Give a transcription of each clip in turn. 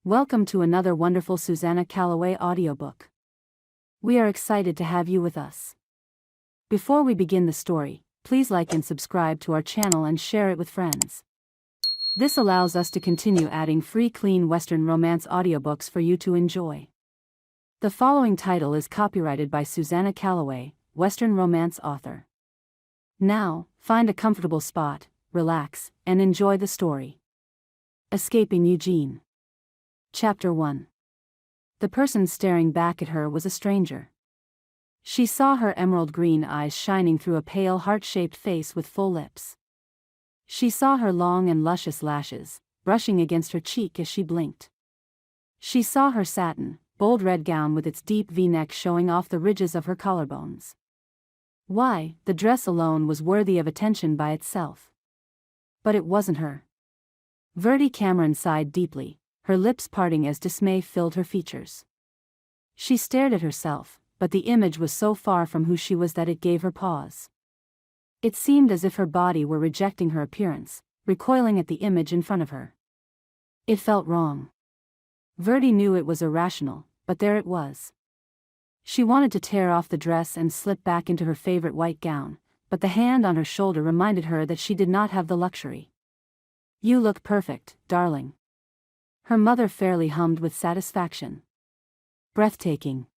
Welcome to another wonderful Susannah Calloway audiobook. We are excited to have you with us. Before we begin the story, please like and subscribe to our channel and share it with friends. This allows us to continue adding free clean Western romance audiobooks for you to enjoy. The following title is copyrighted by Susannah Calloway, Western romance author. Now, find a comfortable spot, relax, and enjoy the story. Escaping Eugene. Chapter 1. The person staring back at her was a stranger. She saw her emerald green eyes shining through a pale heart-shaped face with full lips. She saw her long and luscious lashes, brushing against her cheek as she blinked. She saw her satin, bold red gown with its deep V-neck showing off the ridges of her collarbones. Why, the dress alone was worthy of attention by itself. But it wasn't her. Verdi Cameron sighed deeply, her lips parting as dismay filled her features. She stared at herself, but the image was so far from who she was that it gave her pause. It seemed as if her body were rejecting her appearance, recoiling at the image in front of her. It felt wrong. Verdi knew it was irrational, but there it was. She wanted to tear off the dress and slip back into her favorite white gown, but the hand on her shoulder reminded her that she did not have the luxury. "You look perfect, darling." Her mother fairly hummed with satisfaction. Breathtaking.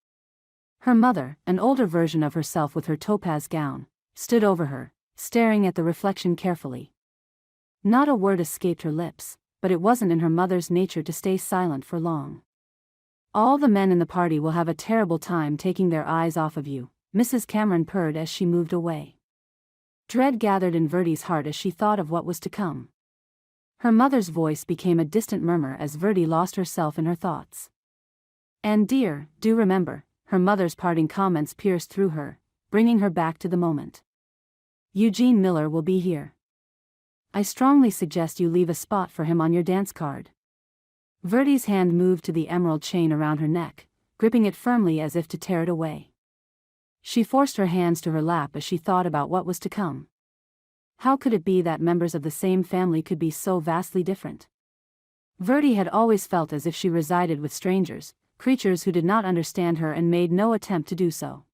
Her mother, an older version of herself with her topaz gown, stood over her, staring at the reflection carefully. Not a word escaped her lips, but it wasn't in her mother's nature to stay silent for long. "All the men in the party will have a terrible time taking their eyes off of you," Mrs. Cameron purred as she moved away. Dread gathered in Verdi's heart as she thought of what was to come. Her mother's voice became a distant murmur as Verdi lost herself in her thoughts. "And dear, do remember," her mother's parting comments pierced through her, bringing her back to the moment. "Eugene Miller will be here. I strongly suggest you leave a spot for him on your dance card." Verdi's hand moved to the emerald chain around her neck, gripping it firmly as if to tear it away. She forced her hands to her lap as she thought about what was to come. How could it be that members of the same family could be so vastly different? Verdi had always felt as if she resided with strangers, creatures who did not understand her and made no attempt to do so.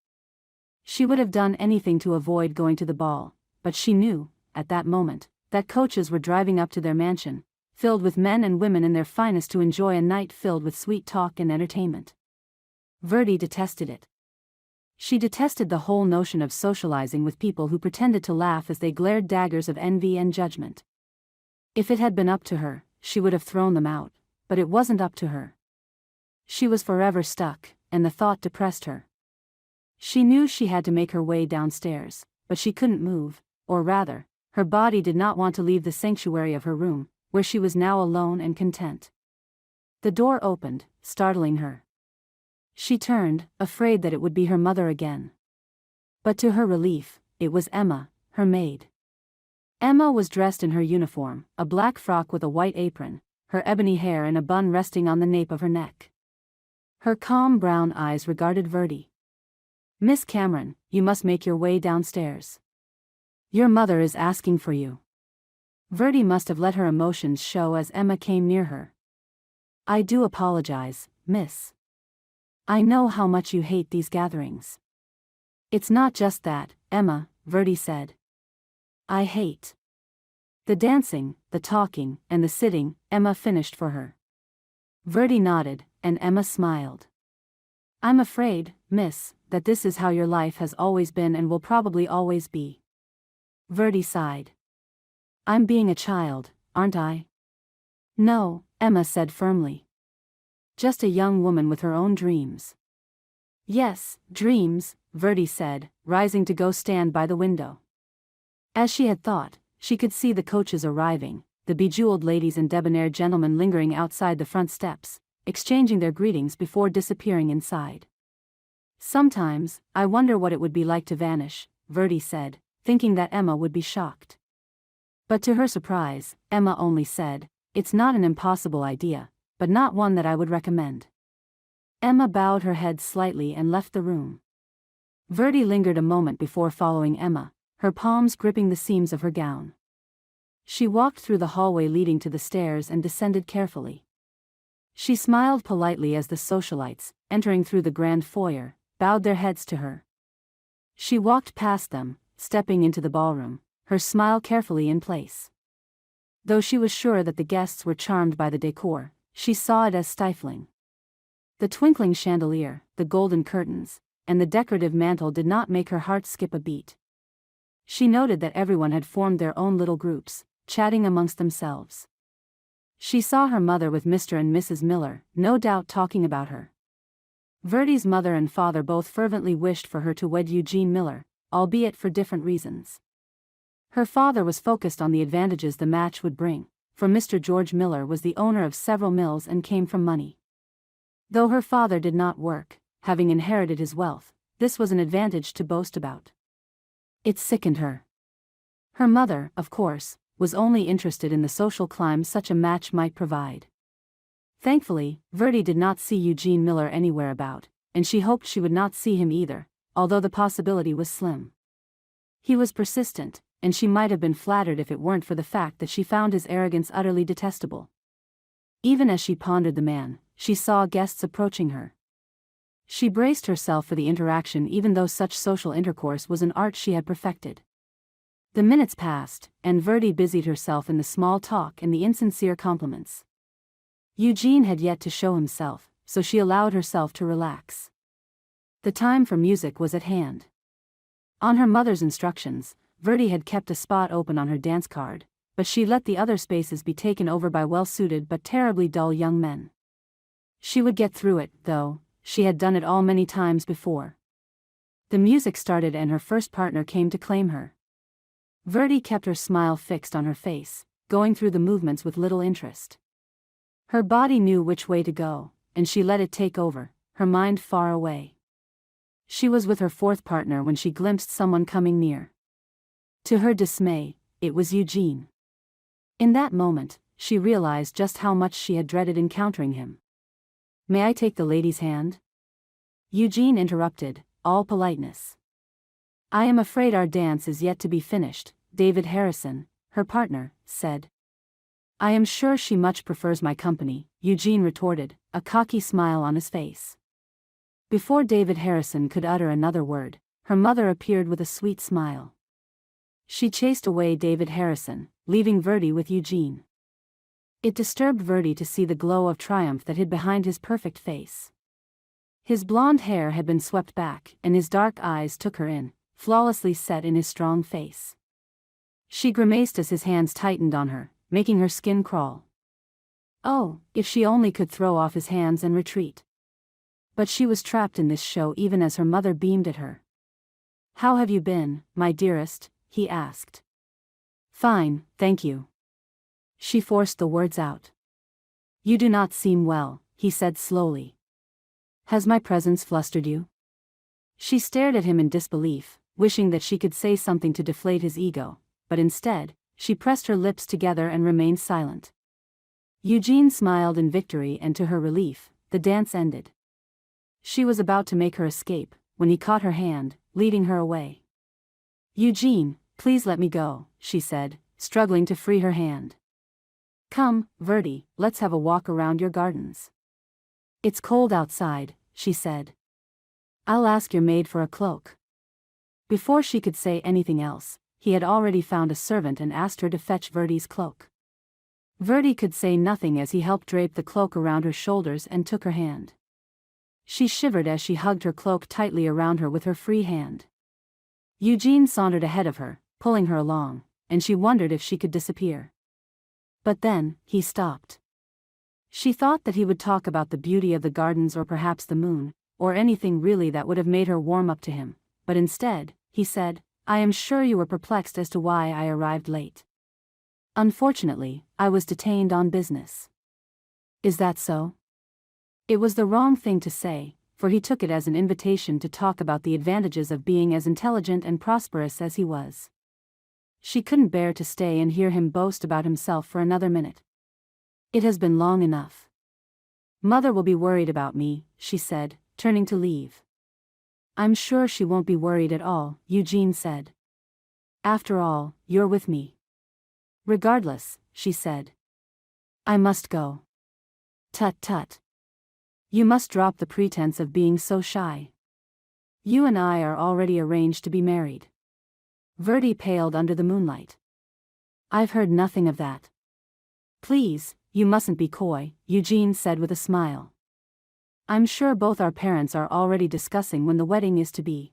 She would have done anything to avoid going to the ball, but she knew, at that moment, that coaches were driving up to their mansion, filled with men and women in their finest to enjoy a night filled with sweet talk and entertainment. Verdi detested it. She detested the whole notion of socializing with people who pretended to laugh as they glared daggers of envy and judgment. If it had been up to her, she would have thrown them out, but it wasn't up to her. She was forever stuck, and the thought depressed her. She knew she had to make her way downstairs, but she couldn't move, or rather, her body did not want to leave the sanctuary of her room, where she was now alone and content. The door opened, startling her. She turned, afraid that it would be her mother again. But to her relief, it was Emma, her maid. Emma was dressed in her uniform, a black frock with a white apron, her ebony hair in a bun resting on the nape of her neck. Her calm brown eyes regarded Verdi. "Miss Cameron, you must make your way downstairs. Your mother is asking for you." Verdi must have let her emotions show as Emma came near her. "I do apologize, miss. I know how much you hate these gatherings." "It's not just that, Emma," Verdi said. "I hate the dancing, the talking, and the sitting," Emma finished for her. Verdi nodded, and Emma smiled. "I'm afraid, miss, that this is how your life has always been and will probably always be." Verdi sighed. "I'm being a child, aren't I?" "No," Emma said firmly. "Just a young woman with her own dreams." "Yes, dreams," Verdi said, rising to go stand by the window. As she had thought, she could see the coaches arriving, the bejeweled ladies and debonair gentlemen lingering outside the front steps, exchanging their greetings before disappearing inside. "Sometimes, I wonder what it would be like to vanish," Verdi said, thinking that Emma would be shocked. But to her surprise, Emma only said, "It's not an impossible idea, but not one that I would recommend." Emma bowed her head slightly and left the room. Verdi lingered a moment before following Emma, her palms gripping the seams of her gown. She walked through the hallway leading to the stairs and descended carefully. She smiled politely as the socialites, entering through the grand foyer, bowed their heads to her. She walked past them, stepping into the ballroom, her smile carefully in place. Though she was sure that the guests were charmed by the decor, she saw it as stifling. The twinkling chandelier, the golden curtains, and the decorative mantle did not make her heart skip a beat. She noted that everyone had formed their own little groups, chatting amongst themselves. She saw her mother with Mr. and Mrs. Miller, no doubt talking about her. Verdi's mother and father both fervently wished for her to wed Eugene Miller, albeit for different reasons. Her father was focused on the advantages the match would bring, for Mr. George Miller was the owner of several mills and came from money. Though her father did not work, having inherited his wealth, this was an advantage to boast about. It sickened her. Her mother, of course, was only interested in the social climb such a match might provide. Thankfully, Verdi did not see Eugene Miller anywhere about, and she hoped she would not see him either, although the possibility was slim. He was persistent, and she might have been flattered if it weren't for the fact that she found his arrogance utterly detestable. Even as she pondered the man, she saw guests approaching her. She braced herself for the interaction even though such social intercourse was an art she had perfected. The minutes passed, and Verdi busied herself in the small talk and the insincere compliments. Eugene had yet to show himself, so she allowed herself to relax. The time for music was at hand. On her mother's instructions, Verdi had kept a spot open on her dance card, but she let the other spaces be taken over by well-suited but terribly dull young men. She would get through it, though. She had done it all many times before. The music started and her first partner came to claim her. Verdi kept her smile fixed on her face, going through the movements with little interest. Her body knew which way to go, and she let it take over, her mind far away. She was with her fourth partner when she glimpsed someone coming near. To her dismay, it was Eugene. In that moment, she realized just how much she had dreaded encountering him. "May I take the lady's hand?" Eugene interrupted, all politeness. "I am afraid our dance is yet to be finished," David Harrison, her partner, said. "I am sure she much prefers my company," Eugene retorted, a cocky smile on his face. Before David Harrison could utter another word, her mother appeared with a sweet smile. She chased away David Harrison, leaving Verdi with Eugene. It disturbed Verdi to see the glow of triumph that hid behind his perfect face. His blonde hair had been swept back, and his dark eyes took her in, flawlessly set in his strong face. She grimaced as his hands tightened on her, making her skin crawl. Oh, if she only could throw off his hands and retreat. But she was trapped in this show even as her mother beamed at her. "How have you been, my dearest?" he asked. "Fine, thank you." She forced the words out. "You do not seem well," he said slowly. "Has my presence flustered you?" She stared at him in disbelief, wishing that she could say something to deflate his ego, but instead, she pressed her lips together and remained silent. Eugene smiled in victory and to her relief, the dance ended. She was about to make her escape, when he caught her hand, leading her away. "Eugene, please let me go," she said, struggling to free her hand. "Come, Verdi, let's have a walk around your gardens." "It's cold outside," she said. "I'll ask your maid for a cloak." Before she could say anything else, he had already found a servant and asked her to fetch Verdi's cloak. Verdi could say nothing as he helped drape the cloak around her shoulders and took her hand. She shivered as she hugged her cloak tightly around her with her free hand. Eugene sauntered ahead of her, pulling her along, and she wondered if she could disappear. But then, he stopped. She thought that he would talk about the beauty of the gardens or perhaps the moon, or anything really that would have made her warm up to him, but instead, he said, "I am sure you were perplexed as to why I arrived late." "Unfortunately, I was detained on business." "Is that so?" It was the wrong thing to say, for he took it as an invitation to talk about the advantages of being as intelligent and prosperous as he was. She couldn't bear to stay and hear him boast about himself for another minute. "It has been long enough. Mother will be worried about me," she said, turning to leave. "I'm sure she won't be worried at all," Eugene said. "After all, you're with me." "Regardless," she said. "I must go." Tut tut. You must drop the pretense of being so shy. You and I are already arranged to be married. Verdi paled under the moonlight. I've heard nothing of that. Please, you mustn't be coy, Eugene said with a smile. I'm sure both our parents are already discussing when the wedding is to be.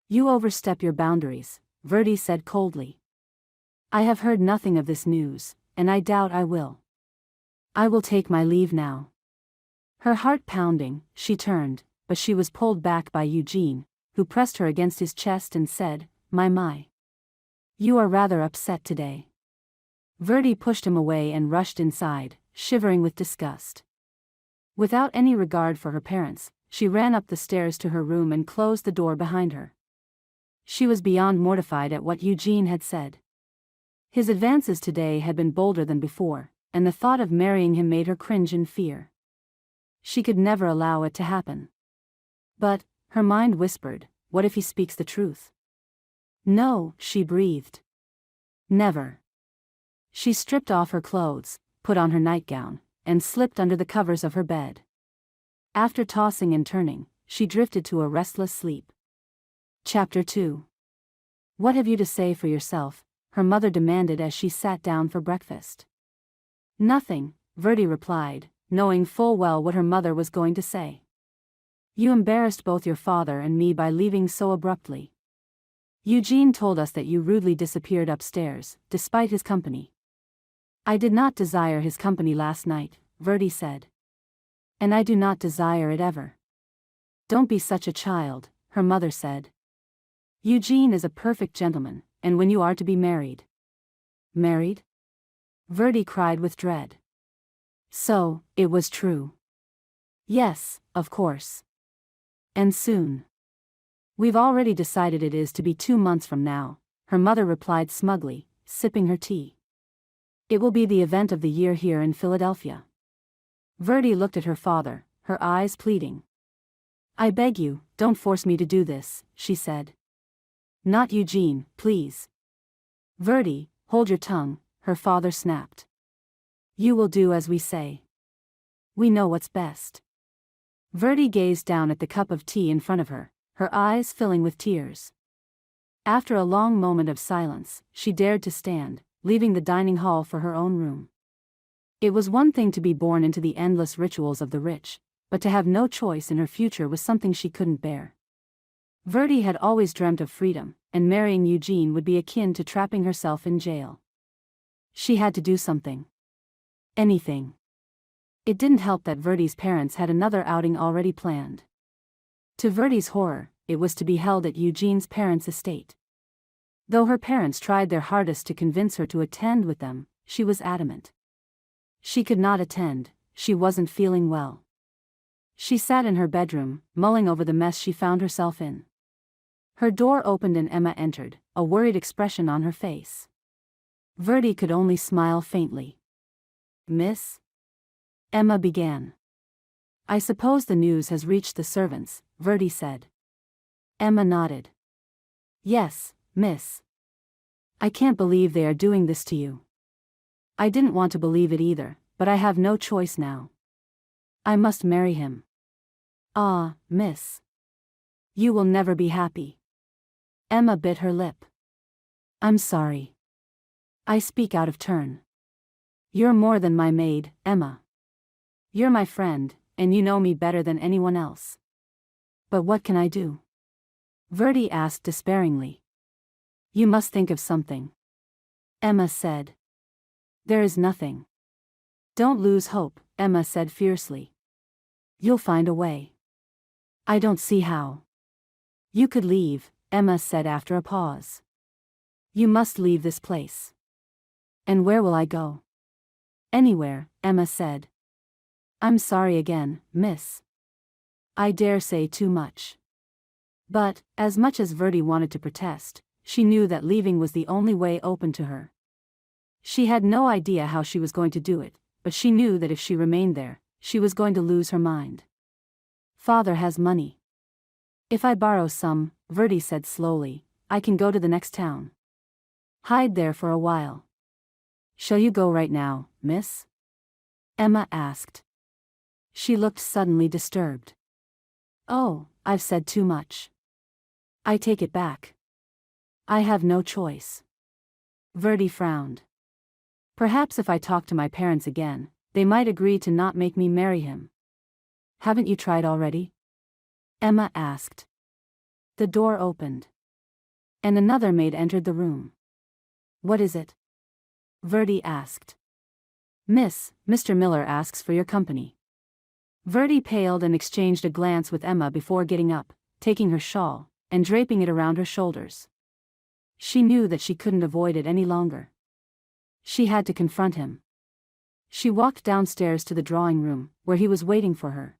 You overstep your boundaries, Verdi said coldly. I have heard nothing of this news, and I doubt I will. I will take my leave now. Her heart pounding, she turned, but she was pulled back by Eugene, who pressed her against his chest and said, My. You are rather upset today. Verdi pushed him away and rushed inside, shivering with disgust. Without any regard for her parents, she ran up the stairs to her room and closed the door behind her. She was beyond mortified at what Eugene had said. His advances today had been bolder than before, and the thought of marrying him made her cringe in fear. She could never allow it to happen. But, her mind whispered, what if he speaks the truth? No, she breathed. Never. She stripped off her clothes, put on her nightgown, and slipped under the covers of her bed. After tossing and turning, she drifted to a restless sleep. Chapter 2. What have you to say for yourself? Her mother demanded as she sat down for breakfast. Nothing, Verdi replied, knowing full well what her mother was going to say. You embarrassed both your father and me by leaving so abruptly. Eugene told us that you rudely disappeared upstairs, despite his company. I did not desire his company last night, Verdi said. And I do not desire it ever. Don't be such a child, her mother said. Eugene is a perfect gentleman, and when you are to be married. Married? Verdi cried with dread. So, it was true. Yes, of course. And soon. We've already decided it is to be 2 months from now, her mother replied smugly, sipping her tea. It will be the event of the year here in Philadelphia. Verdi looked at her father, her eyes pleading. I beg you, don't force me to do this, she said. Not Eugene, please. Verdi, hold your tongue, her father snapped. You will do as we say. We know what's best. Verdi gazed down at the cup of tea in front of her, her eyes filling with tears. After a long moment of silence, she dared to stand, leaving the dining hall for her own room. It was one thing to be born into the endless rituals of the rich, but to have no choice in her future was something she couldn't bear. Verdi had always dreamt of freedom, and marrying Eugene would be akin to trapping herself in jail. She had to do something. Anything. It didn't help that Verdi's parents had another outing already planned. To Verdi's horror, it was to be held at Eugene's parents' estate. Though her parents tried their hardest to convince her to attend with them, she was adamant. She could not attend, she wasn't feeling well. She sat in her bedroom, mulling over the mess she found herself in. Her door opened and Emma entered, a worried expression on her face. Verdi could only smile faintly. Miss? Emma began. I suppose the news has reached the servants, Verdi said. Emma nodded. Yes, miss. I can't believe they are doing this to you. I didn't want to believe it either, but I have no choice now. I must marry him. Ah, miss. You will never be happy. Emma bit her lip. I'm sorry. I speak out of turn. You're more than my maid, Emma. You're my friend, and you know me better than anyone else. But what can I do? Verdi asked despairingly. You must think of something. Emma said. There is nothing. Don't lose hope, Emma said fiercely. You'll find a way. I don't see how. You could leave, Emma said after a pause. You must leave this place. And where will I go? Anywhere, Emma said. I'm sorry again, miss. I dare say too much. But, as much as Verdi wanted to protest, she knew that leaving was the only way open to her. She had no idea how she was going to do it, but she knew that if she remained there, she was going to lose her mind. Father has money. If I borrow some, Verdi said slowly, I can go to the next town. Hide there for a while. Shall you go right now, miss? Emma asked. She looked suddenly disturbed. "Oh, I've said too much. I take it back. I have no choice." Verdi frowned. "Perhaps if I talk to my parents again, they might agree to not make me marry him." "Haven't you tried already?" Emma asked. The door opened. And another maid entered the room. "What is it?" Verdi asked. Mr. Miller asks for your company." Verdi paled and exchanged a glance with Emma before getting up, taking her shawl, and draping it around her shoulders. She knew that she couldn't avoid it any longer. She had to confront him. She walked downstairs to the drawing room, where he was waiting for her.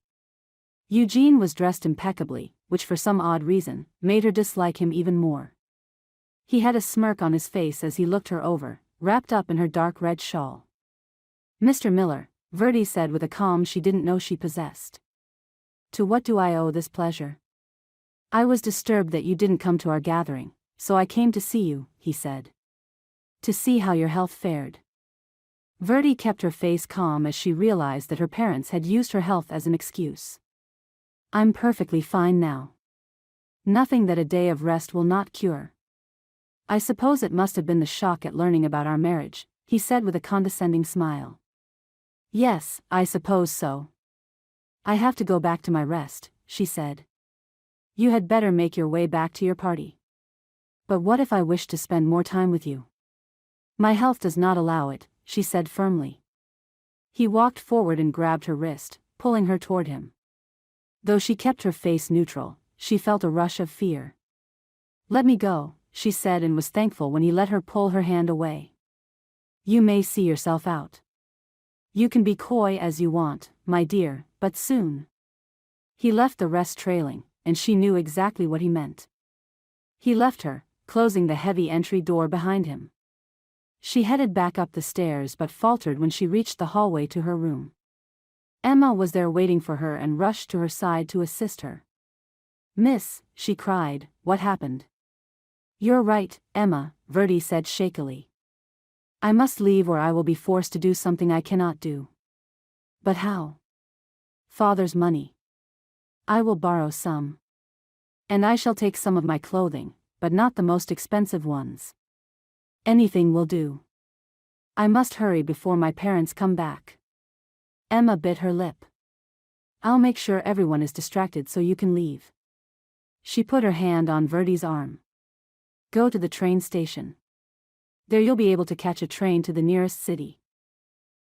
Eugene was dressed impeccably, which for some odd reason, made her dislike him even more. He had a smirk on his face as he looked her over, wrapped up in her dark red shawl. "Mr. Miller," Verdi said with a calm she didn't know she possessed. "To what do I owe this pleasure?" "I was disturbed that you didn't come to our gathering, so I came to see you," he said. "To see how your health fared." Verdi kept her face calm as she realized that her parents had used her health as an excuse. "I'm perfectly fine now. Nothing that a day of rest will not cure." "I suppose it must have been the shock at learning about our marriage," he said with a condescending smile. "Yes, I suppose so." "I have to go back to my rest," she said. "You had better make your way back to your party." "But what if I wish to spend more time with you?" "My health does not allow it," she said firmly. He walked forward and grabbed her wrist, pulling her toward him. Though she kept her face neutral, she felt a rush of fear. "Let me go," she said, and was thankful when he let her pull her hand away. "You may see yourself out. You can be coy as you want, my dear, but soon." He left the rest trailing, and she knew exactly what he meant. He left her, closing the heavy entry door behind him. She headed back up the stairs but faltered when she reached the hallway to her room. Emma was there waiting for her and rushed to her side to assist her. "Miss," she cried, "what happened?" "You're right, Emma," Verdi said shakily. "I must leave or I will be forced to do something I cannot do." "But how?" "Father's money. I will borrow some. And I shall take some of my clothing, but not the most expensive ones. Anything will do. I must hurry before my parents come back." Emma bit her lip. "I'll make sure everyone is distracted so you can leave." She put her hand on Verdi's arm. "Go to the train station. There you'll be able to catch a train to the nearest city.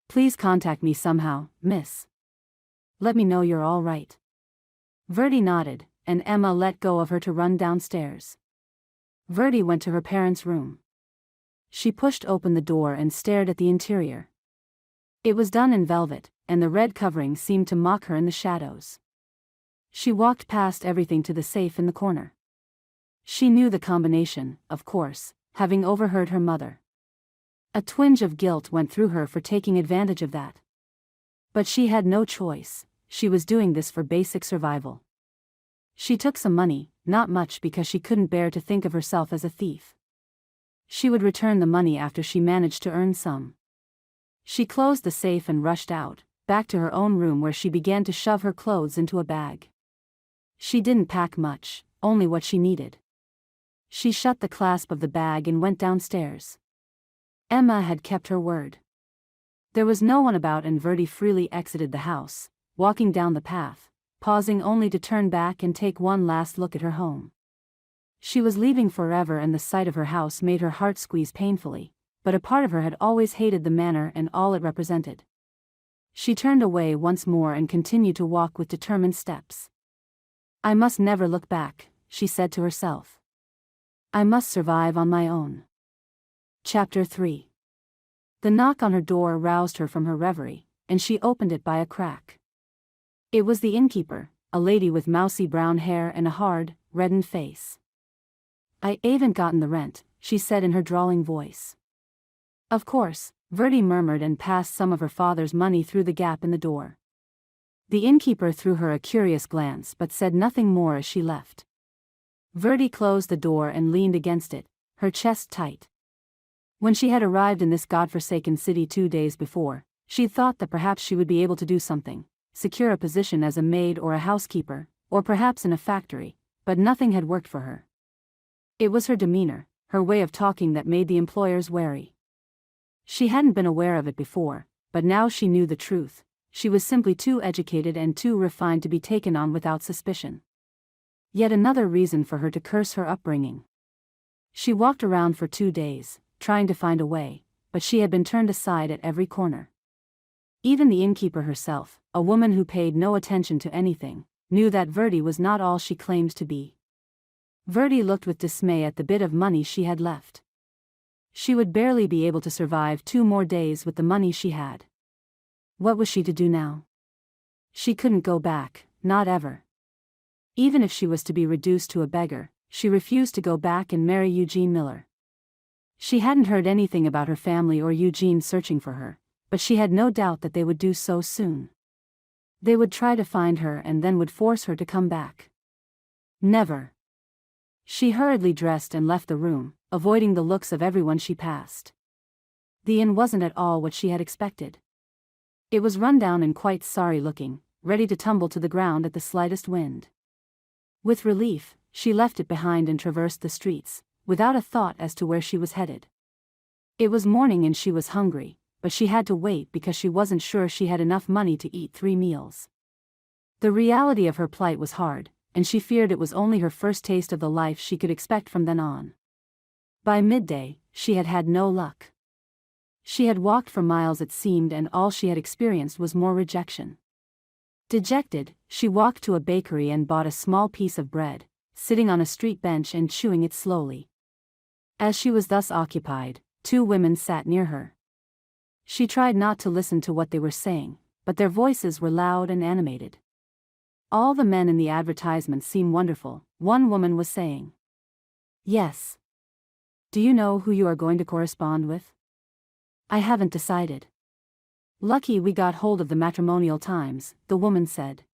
Please contact me somehow, miss. Let me know you're all right." Verdi nodded, and Emma let go of her to run downstairs. Verdi went to her parents' room. She pushed open the door and stared at the interior. It was done in velvet, and the red covering seemed to mock her in the shadows. She walked past everything to the safe in the corner. She knew the combination, of course, having overheard her mother. A twinge of guilt went through her for taking advantage of that. But she had no choice, she was doing this for basic survival. She took some money, not much because she couldn't bear to think of herself as a thief. She would return the money after she managed to earn some. She closed the safe and rushed out, back to her own room where she began to shove her clothes into a bag. She didn't pack much, only what she needed. She shut the clasp of the bag and went downstairs. Emma had kept her word. There was no one about and Verdi freely exited the house, walking down the path, pausing only to turn back and take one last look at her home. She was leaving forever and the sight of her house made her heart squeeze painfully, but a part of her had always hated the manor and all it represented. She turned away once more and continued to walk with determined steps. "I must never look back," she said to herself. "I must survive on my own." Chapter 3. The knock on her door roused her from her reverie, and she opened it by a crack. It was the innkeeper, a lady with mousy brown hair and a hard, reddened face. "I haven't gotten the rent," she said in her drawling voice. "Of course," Verdi murmured and passed some of her father's money through the gap in the door. The innkeeper threw her a curious glance but said nothing more as she left. Verdi closed the door and leaned against it, her chest tight. When she had arrived in this godforsaken city 2 days before, she'd thought that perhaps she would be able to do something. secure a position as a maid or a housekeeper, or perhaps in a factory, but nothing had worked for her. It was her demeanor, her way of talking that made the employers wary. She hadn't been aware of it before, but now she knew the truth. She was simply too educated and too refined to be taken on without suspicion. Yet another reason for her to curse her upbringing. She walked around for 2 days, trying to find a way, but she had been turned aside at every corner. Even the innkeeper herself, a woman who paid no attention to anything, knew that Verdi was not all she claimed to be. Verdi looked with dismay at the bit of money she had left. She would barely be able to survive 2 more days with the money she had. What was she to do now? She couldn't go back, not ever. Even if she was to be reduced to a beggar, she refused to go back and marry Eugene Miller. She hadn't heard anything about her family or Eugene searching for her, but she had no doubt that they would do so soon. They would try to find her and then would force her to come back. Never. She hurriedly dressed and left the room, avoiding the looks of everyone she passed. The inn wasn't at all what she had expected. It was run down and quite sorry looking, ready to tumble to the ground at the slightest wind. With relief, she left it behind and traversed the streets, without a thought as to where she was headed. It was morning and she was hungry, but she had to wait because she wasn't sure she had enough money to eat 3 meals. The reality of her plight was hard, and she feared it was only her first taste of the life she could expect from then on. By midday, she had had no luck. She had walked for miles it seemed, and all she had experienced was more rejection. Dejected, she walked to a bakery and bought a small piece of bread, sitting on a street bench and chewing it slowly. As she was thus occupied, 2 women sat near her. She tried not to listen to what they were saying, but their voices were loud and animated. "All the men in the advertisement seem wonderful," one woman was saying. "Yes. Do you know who you are going to correspond with?" "I haven't decided." "Lucky we got hold of the Matrimonial Times," the woman said.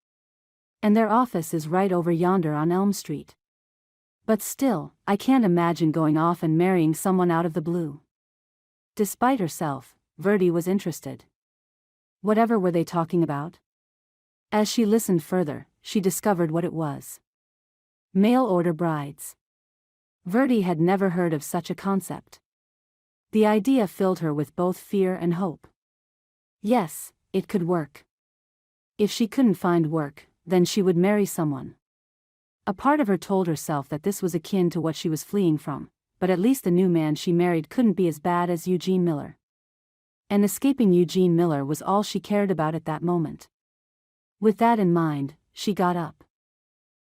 "And their office is right over yonder on Elm Street. But still, I can't imagine going off and marrying someone out of the blue." Despite herself, Verdi was interested. Whatever were they talking about? As she listened further, she discovered what it was. Mail-order brides. Verdi had never heard of such a concept. The idea filled her with both fear and hope. Yes, it could work. If she couldn't find work, then she would marry someone. A part of her told herself that this was akin to what she was fleeing from, but at least the new man she married couldn't be as bad as Eugene Miller. And escaping Eugene Miller was all she cared about at that moment. With that in mind, she got up.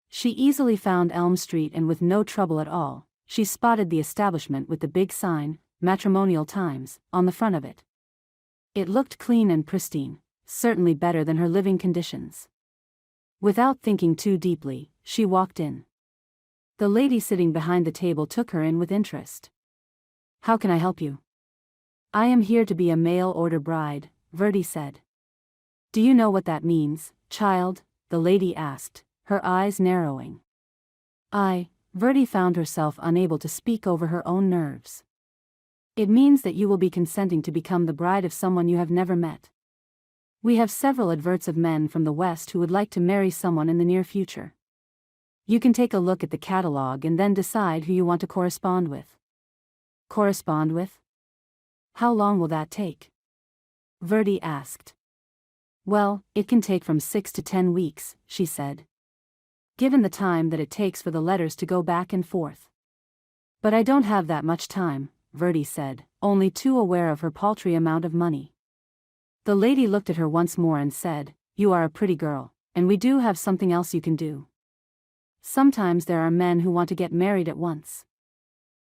She easily found Elm Street, and with no trouble at all, she spotted the establishment with the big sign, Matrimonial Times, on the front of it. It looked clean and pristine, certainly better than her living conditions. Without thinking too deeply, she walked in. The lady sitting behind the table took her in with interest. "How can I help you?" "I am here to be a mail-order bride," Verdi said. "Do you know what that means, child?" the lady asked, her eyes narrowing. Verdi found herself unable to speak over her own nerves. "It means that you will be consenting to become the bride of someone you have never met. We have several adverts of men from the West who would like to marry someone in the near future. You can take a look at the catalog and then decide who you want to correspond with." "Correspond with? How long will that take?" Verdi asked. "Well, it can take from 6 to 10 weeks, she said. "Given the time that it takes for the letters to go back and forth." "But I don't have that much time," Verdi said, only too aware of her paltry amount of money. The lady looked at her once more and said, "You are a pretty girl, and we do have something else you can do. Sometimes there are men who want to get married at once.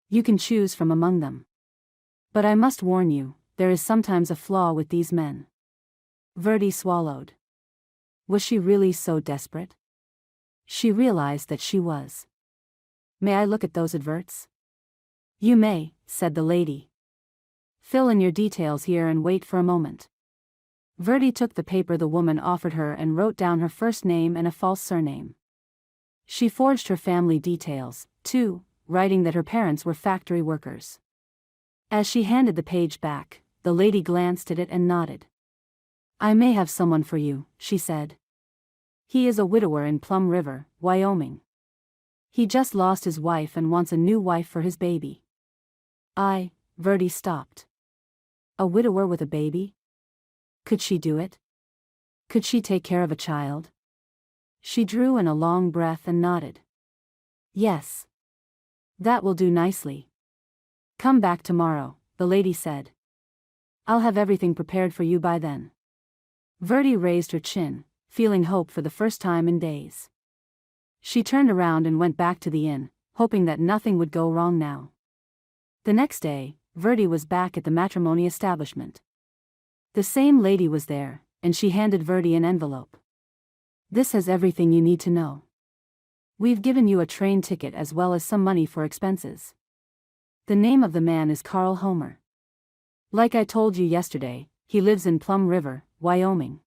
You can choose from among them. But I must warn you, there is sometimes a flaw with these men." Verdi swallowed. Was she really so desperate? She realized that she was. "May I look at those adverts?" "You may," said the lady. "Fill in your details here and wait for a moment." Verdi took the paper the woman offered her and wrote down her first name and a false surname. She forged her family details, too, writing that her parents were factory workers. As she handed the page back, the lady glanced at it and nodded. "I may have someone for you," she said. "He is a widower in Plum River, Wyoming. He just lost his wife and wants a new wife for his baby." Verdi stopped. A widower with a baby? Could she do it? Could she take care of a child? She drew in a long breath and nodded. "Yes. That will do nicely. Come back tomorrow," the lady said. "I'll have everything prepared for you by then." Verdi raised her chin, feeling hope for the first time in days. She turned around and went back to the inn, hoping that nothing would go wrong now. The next day, Verdi was back at the matrimony establishment. The same lady was there, and she handed Verdi an envelope. "This has everything you need to know. We've given you a train ticket as well as some money for expenses. The name of the man is Carl Homer. Like I told you yesterday, he lives in Plum River, Wyoming.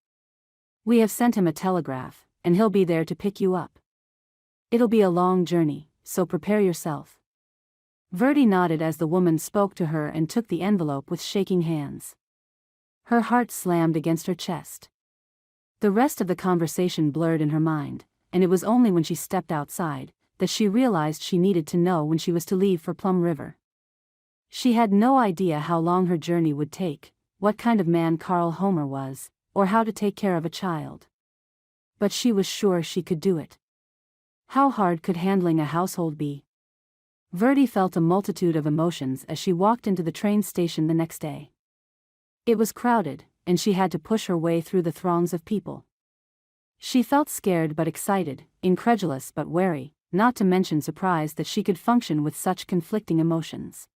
We have sent him a telegraph, and he'll be there to pick you up. It'll be a long journey, so prepare yourself." Verdi nodded as the woman spoke to her and took the envelope with shaking hands. Her heart slammed against her chest. The rest of the conversation blurred in her mind, and it was only when she stepped outside that she realized she needed to know when she was to leave for Plum River. She had no idea how long her journey would take, what kind of man Carl Homer was, or how to take care of a child. But she was sure she could do it. How hard could handling a household be? Verdi felt a multitude of emotions as she walked into the train station the next day. It was crowded, and she had to push her way through the throngs of people. She felt scared but excited, incredulous but wary, not to mention surprised that she could function with such conflicting emotions.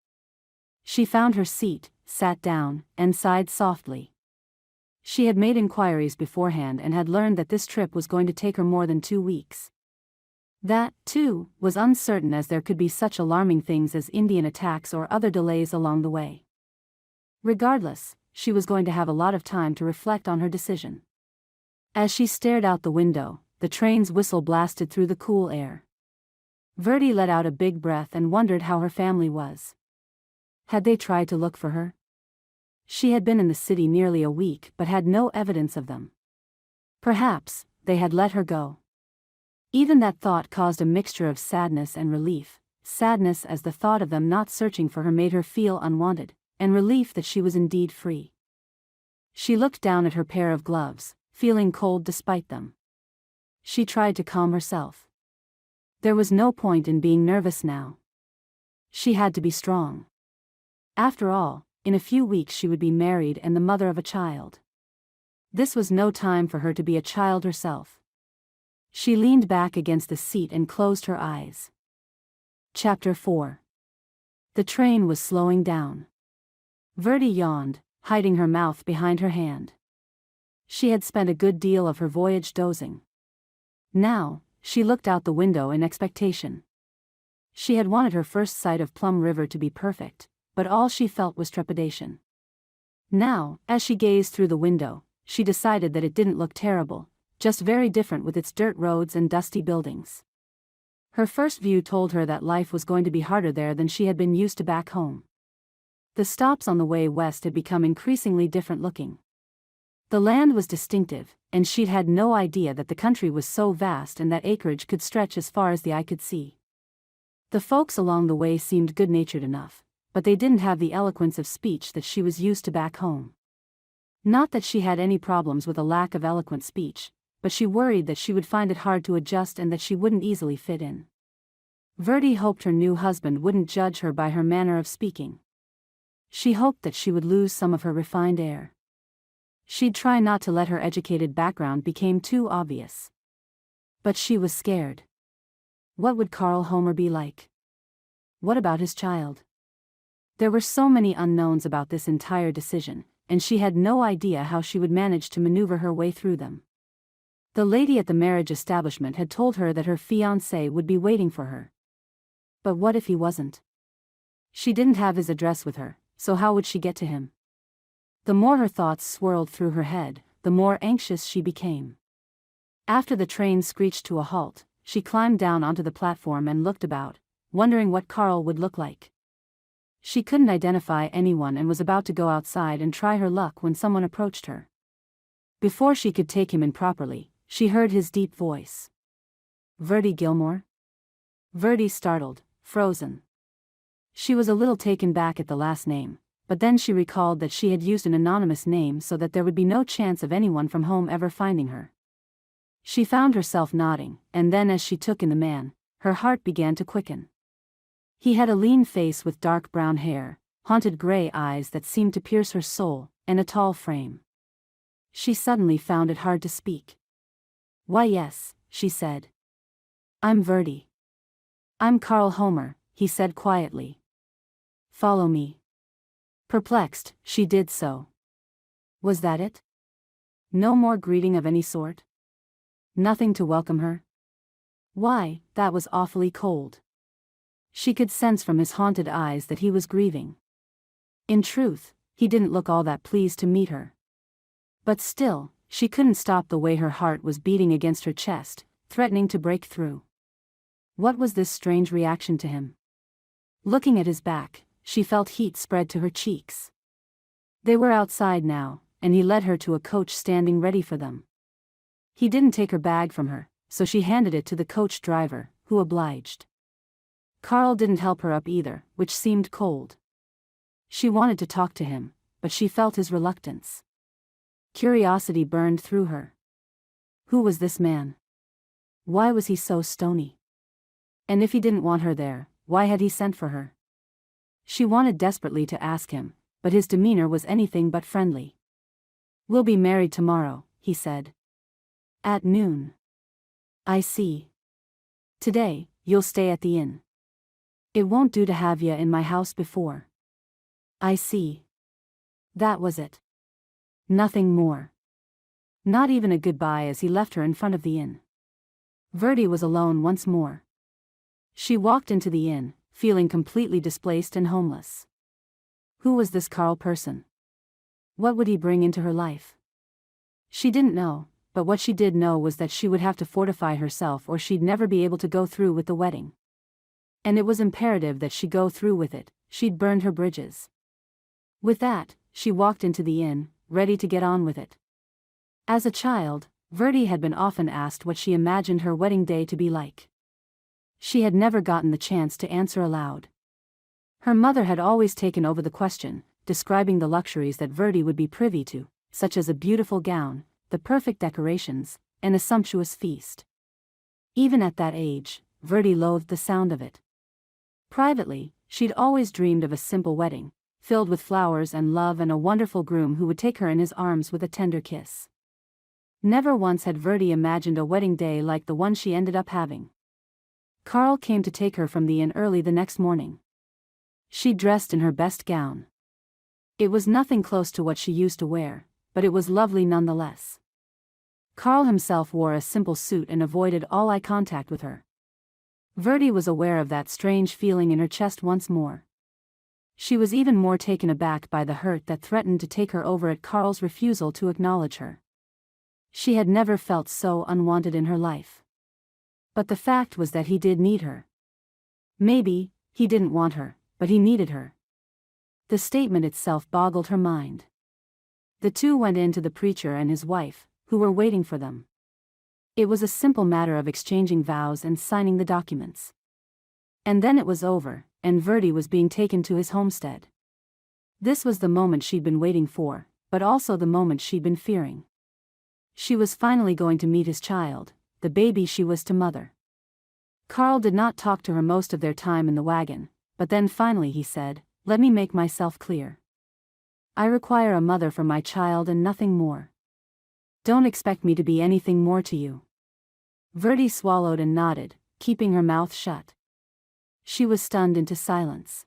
She found her seat, sat down, and sighed softly. She had made inquiries beforehand and had learned that this trip was going to take her more than 2 weeks. That, too, was uncertain as there could be such alarming things as Indian attacks or other delays along the way. Regardless, she was going to have a lot of time to reflect on her decision. As she stared out the window, the train's whistle blasted through the cool air. Verdi let out a big breath and wondered how her family was. Had they tried to look for her? She had been in the city nearly a week but had no evidence of them. Perhaps they had let her go. Even that thought caused a mixture of sadness and relief, sadness as the thought of them not searching for her made her feel unwanted, and relief that she was indeed free. She looked down at her pair of gloves, feeling cold despite them. She tried to calm herself. There was no point in being nervous now. She had to be strong. After all, in a few weeks she would be married and the mother of a child. This was no time for her to be a child herself. She leaned back against the seat and closed her eyes. Chapter 4. The train was slowing down. Verdi yawned, hiding her mouth behind her hand. She had spent a good deal of her voyage dozing. Now, she looked out the window in expectation. She had wanted her first sight of Plum River to be perfect, but all she felt was trepidation. Now, as she gazed through the window, she decided that it didn't look terrible, just very different with its dirt roads and dusty buildings. Her first view told her that life was going to be harder there than she had been used to back home. The stops on the way west had become increasingly different looking. The land was distinctive, and she'd had no idea that the country was so vast and that acreage could stretch as far as the eye could see. The folks along the way seemed good-natured enough, but they didn't have the eloquence of speech that she was used to back home. Not that she had any problems with a lack of eloquent speech, but she worried that she would find it hard to adjust and that she wouldn't easily fit in. Verdi hoped her new husband wouldn't judge her by her manner of speaking. She hoped that she would lose some of her refined air. She'd try not to let her educated background become too obvious. But she was scared. What would Carl Homer be like? What about his child? There were so many unknowns about this entire decision, and she had no idea how she would manage to maneuver her way through them. The lady at the marriage establishment had told her that her fiancé would be waiting for her. But what if he wasn't? She didn't have his address with her, so how would she get to him? The more her thoughts swirled through her head, the more anxious she became. After the train screeched to a halt, she climbed down onto the platform and looked about, wondering what Carl would look like. She couldn't identify anyone and was about to go outside and try her luck when someone approached her. Before she could take him in properly, she heard his deep voice. "Verdi Gilmore?" Verdi startled, frozen. She was a little taken back at the last name, but then she recalled that she had used an anonymous name so that there would be no chance of anyone from home ever finding her. She found herself nodding, and then as she took in the man, her heart began to quicken. He had a lean face with dark brown hair, haunted gray eyes that seemed to pierce her soul, and a tall frame. She suddenly found it hard to speak. "Why yes," she said. "I'm Verdi." "I'm Carl Homer," he said quietly. "Follow me." Perplexed, she did so. Was that it? No more greeting of any sort? Nothing to welcome her? Why, that was awfully cold. She could sense from his haunted eyes that he was grieving. In truth, he didn't look all that pleased to meet her. But still, she couldn't stop the way her heart was beating against her chest, threatening to break through. What was this strange reaction to him? Looking at his back, she felt heat spread to her cheeks. They were outside now, and he led her to a coach standing ready for them. He didn't take her bag from her, so she handed it to the coach driver, who obliged. Carl didn't help her up either, which seemed cold. She wanted to talk to him, but she felt his reluctance. Curiosity burned through her. Who was this man? Why was he so stony? And if he didn't want her there, why had he sent for her? She wanted desperately to ask him, but his demeanor was anything but friendly. "We'll be married tomorrow," he said. "At noon." "I see. Today, you'll stay at the inn. It won't do to have ya in my house before." "I see." That was it. Nothing more. Not even a goodbye as he left her in front of the inn. Verdi was alone once more. She walked into the inn, feeling completely displaced and homeless. Who was this Carl person? What would he bring into her life? She didn't know, but what she did know was that she would have to fortify herself or she'd never be able to go through with the wedding. And it was imperative that she go through with it, she'd burned her bridges. With that, she walked into the inn, ready to get on with it. As a child, Verdi had been often asked what she imagined her wedding day to be like. She had never gotten the chance to answer aloud. Her mother had always taken over the question, describing the luxuries that Verdi would be privy to, such as a beautiful gown, the perfect decorations, and a sumptuous feast. Even at that age, Verdi loathed the sound of it. Privately, she'd always dreamed of a simple wedding, filled with flowers and love and a wonderful groom who would take her in his arms with a tender kiss. Never once had Verdi imagined a wedding day like the one she ended up having. Carl came to take her from the inn early the next morning. She dressed in her best gown. It was nothing close to what she used to wear, but it was lovely nonetheless. Carl himself wore a simple suit and avoided all eye contact with her. Verdi was aware of that strange feeling in her chest once more. She was even more taken aback by the hurt that threatened to take her over at Carl's refusal to acknowledge her. She had never felt so unwanted in her life. But the fact was that he did need her. Maybe, he didn't want her, but he needed her. The statement itself boggled her mind. The two went in to the preacher and his wife, who were waiting for them. It was a simple matter of exchanging vows and signing the documents. And then it was over, and Verdi was being taken to his homestead. This was the moment she'd been waiting for, but also the moment she'd been fearing. She was finally going to meet his child, the baby she was to mother. Carl did not talk to her most of their time in the wagon, but then finally he said, "Let me make myself clear. I require a mother for my child and nothing more. Don't expect me to be anything more to you." Verdi swallowed and nodded, keeping her mouth shut. She was stunned into silence.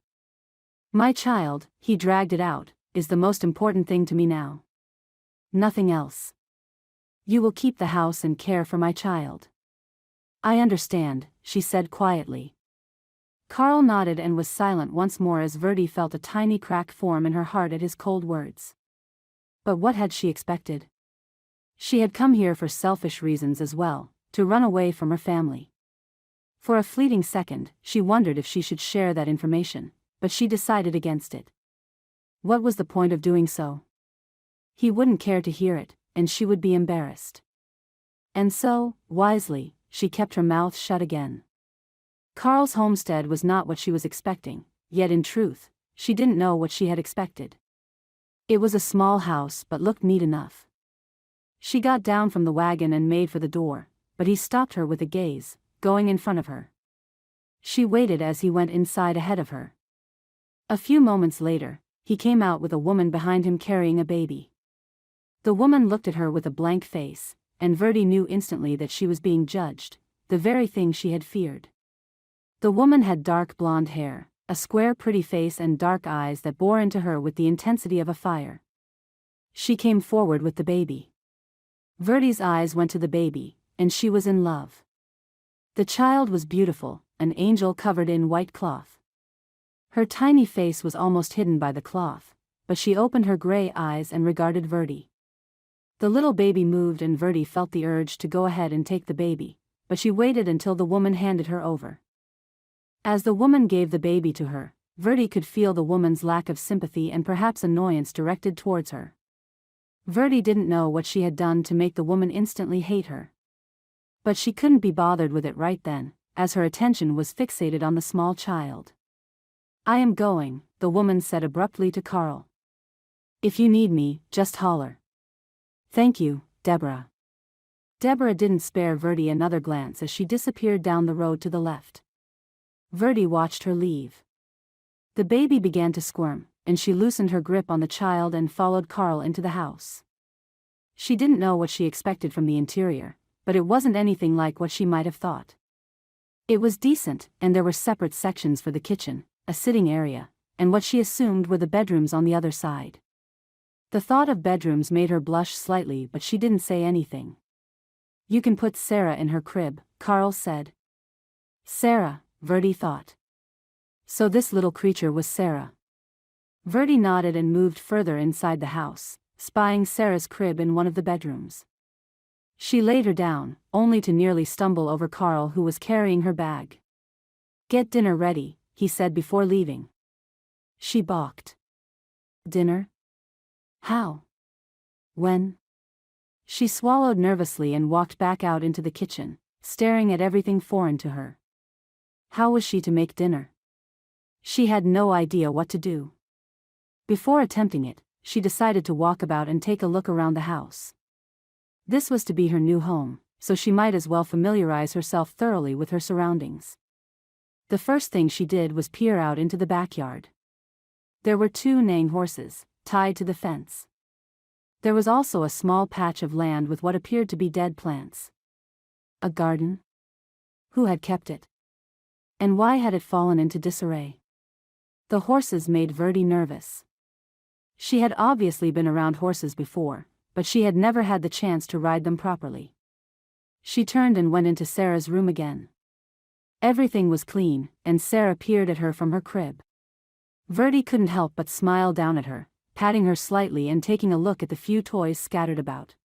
"My child," he dragged it out, "is the most important thing to me now. Nothing else. You will keep the house and care for my child." "I understand," she said quietly. Carl nodded and was silent once more as Verdi felt a tiny crack form in her heart at his cold words. But what had she expected? She had come here for selfish reasons as well, to run away from her family. For a fleeting second, she wondered if she should share that information, but she decided against it. What was the point of doing so? He wouldn't care to hear it, and she would be embarrassed. And so, wisely, she kept her mouth shut again. Carl's homestead was not what she was expecting, yet in truth, she didn't know what she had expected. It was a small house but looked neat enough. She got down from the wagon and made for the door, but he stopped her with a gaze, going in front of her. She waited as he went inside ahead of her. A few moments later, he came out with a woman behind him carrying a baby. The woman looked at her with a blank face, and Verdi knew instantly that she was being judged, the very thing she had feared. The woman had dark blonde hair, a square pretty face and dark eyes that bore into her with the intensity of a fire. She came forward with the baby. Verdi's eyes went to the baby, and she was in love. The child was beautiful, an angel covered in white cloth. Her tiny face was almost hidden by the cloth, but she opened her gray eyes and regarded Verdi. The little baby moved and Verdi felt the urge to go ahead and take the baby, but she waited until the woman handed her over. As the woman gave the baby to her, Verdi could feel the woman's lack of sympathy and perhaps annoyance directed towards her. Verdi didn't know what she had done to make the woman instantly hate her. But she couldn't be bothered with it right then, as her attention was fixated on the small child. "I am going," the woman said abruptly to Carl. "If you need me, just holler." "Thank you, Deborah." Deborah didn't spare Verdi another glance as she disappeared down the road to the left. Verdi watched her leave. The baby began to squirm, and she loosened her grip on the child and followed Carl into the house. She didn't know what she expected from the interior, but it wasn't anything like what she might have thought. It was decent, and there were separate sections for the kitchen, a sitting area, and what she assumed were the bedrooms on the other side. The thought of bedrooms made her blush slightly, but she didn't say anything. "You can put Sarah in her crib," Carl said. Sarah, Verdi thought. So this little creature was Sarah. Verdi nodded and moved further inside the house, spying Sarah's crib in one of the bedrooms. She laid her down, only to nearly stumble over Carl, who was carrying her bag. "Get dinner ready," he said before leaving. She balked. "Dinner? How? When?" She swallowed nervously and walked back out into the kitchen, staring at everything foreign to her. How was she to make dinner? She had no idea what to do. Before attempting it, she decided to walk about and take a look around the house. This was to be her new home, so she might as well familiarize herself thoroughly with her surroundings. The first thing she did was peer out into the backyard. There were 2 neighing horses, tied to the fence. There was also a small patch of land with what appeared to be dead plants. A garden? Who had kept it? And why had it fallen into disarray? The horses made Verdi nervous. She had obviously been around horses before, but she had never had the chance to ride them properly. She turned and went into Sarah's room again. Everything was clean, and Sarah peered at her from her crib. Verdi couldn't help but smile down at her, patting her slightly and taking a look at the few toys scattered about.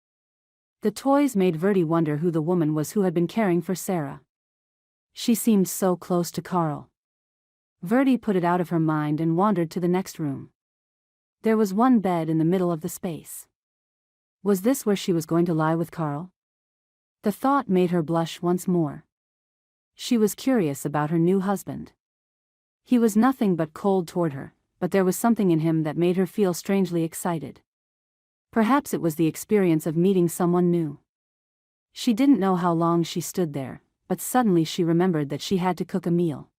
The toys made Verdi wonder who the woman was who had been caring for Sarah. She seemed so close to Carl. Verdi put it out of her mind and wandered to the next room. There was one bed in the middle of the space. Was this where she was going to lie with Carl? The thought made her blush once more. She was curious about her new husband. He was nothing but cold toward her, but there was something in him that made her feel strangely excited. Perhaps it was the experience of meeting someone new. She didn't know how long she stood there, but suddenly she remembered that she had to cook a meal.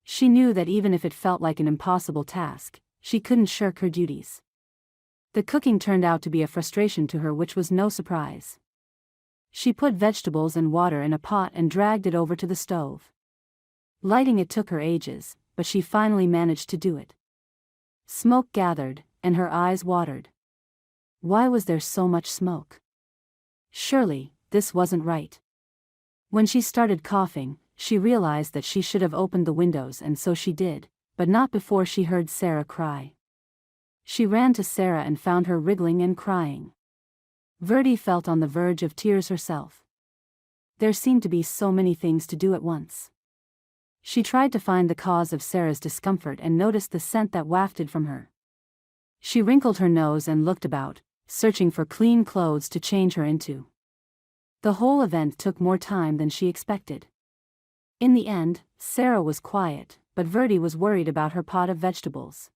She knew that even if it felt like an impossible task, she couldn't shirk her duties. The cooking turned out to be a frustration to her, which was no surprise. She put vegetables and water in a pot and dragged it over to the stove. Lighting it took her ages, but she finally managed to do it. Smoke gathered, and her eyes watered. Why was there so much smoke? Surely, this wasn't right. When she started coughing, she realized that she should have opened the windows, and so she did, but not before she heard Sarah cry. She ran to Sarah and found her wriggling and crying. Verdi felt on the verge of tears herself. There seemed to be so many things to do at once. She tried to find the cause of Sarah's discomfort and noticed the scent that wafted from her. She wrinkled her nose and looked about, searching for clean clothes to change her into. The whole event took more time than she expected. In the end, Sarah was quiet, but Verdi was worried about her pot of vegetables.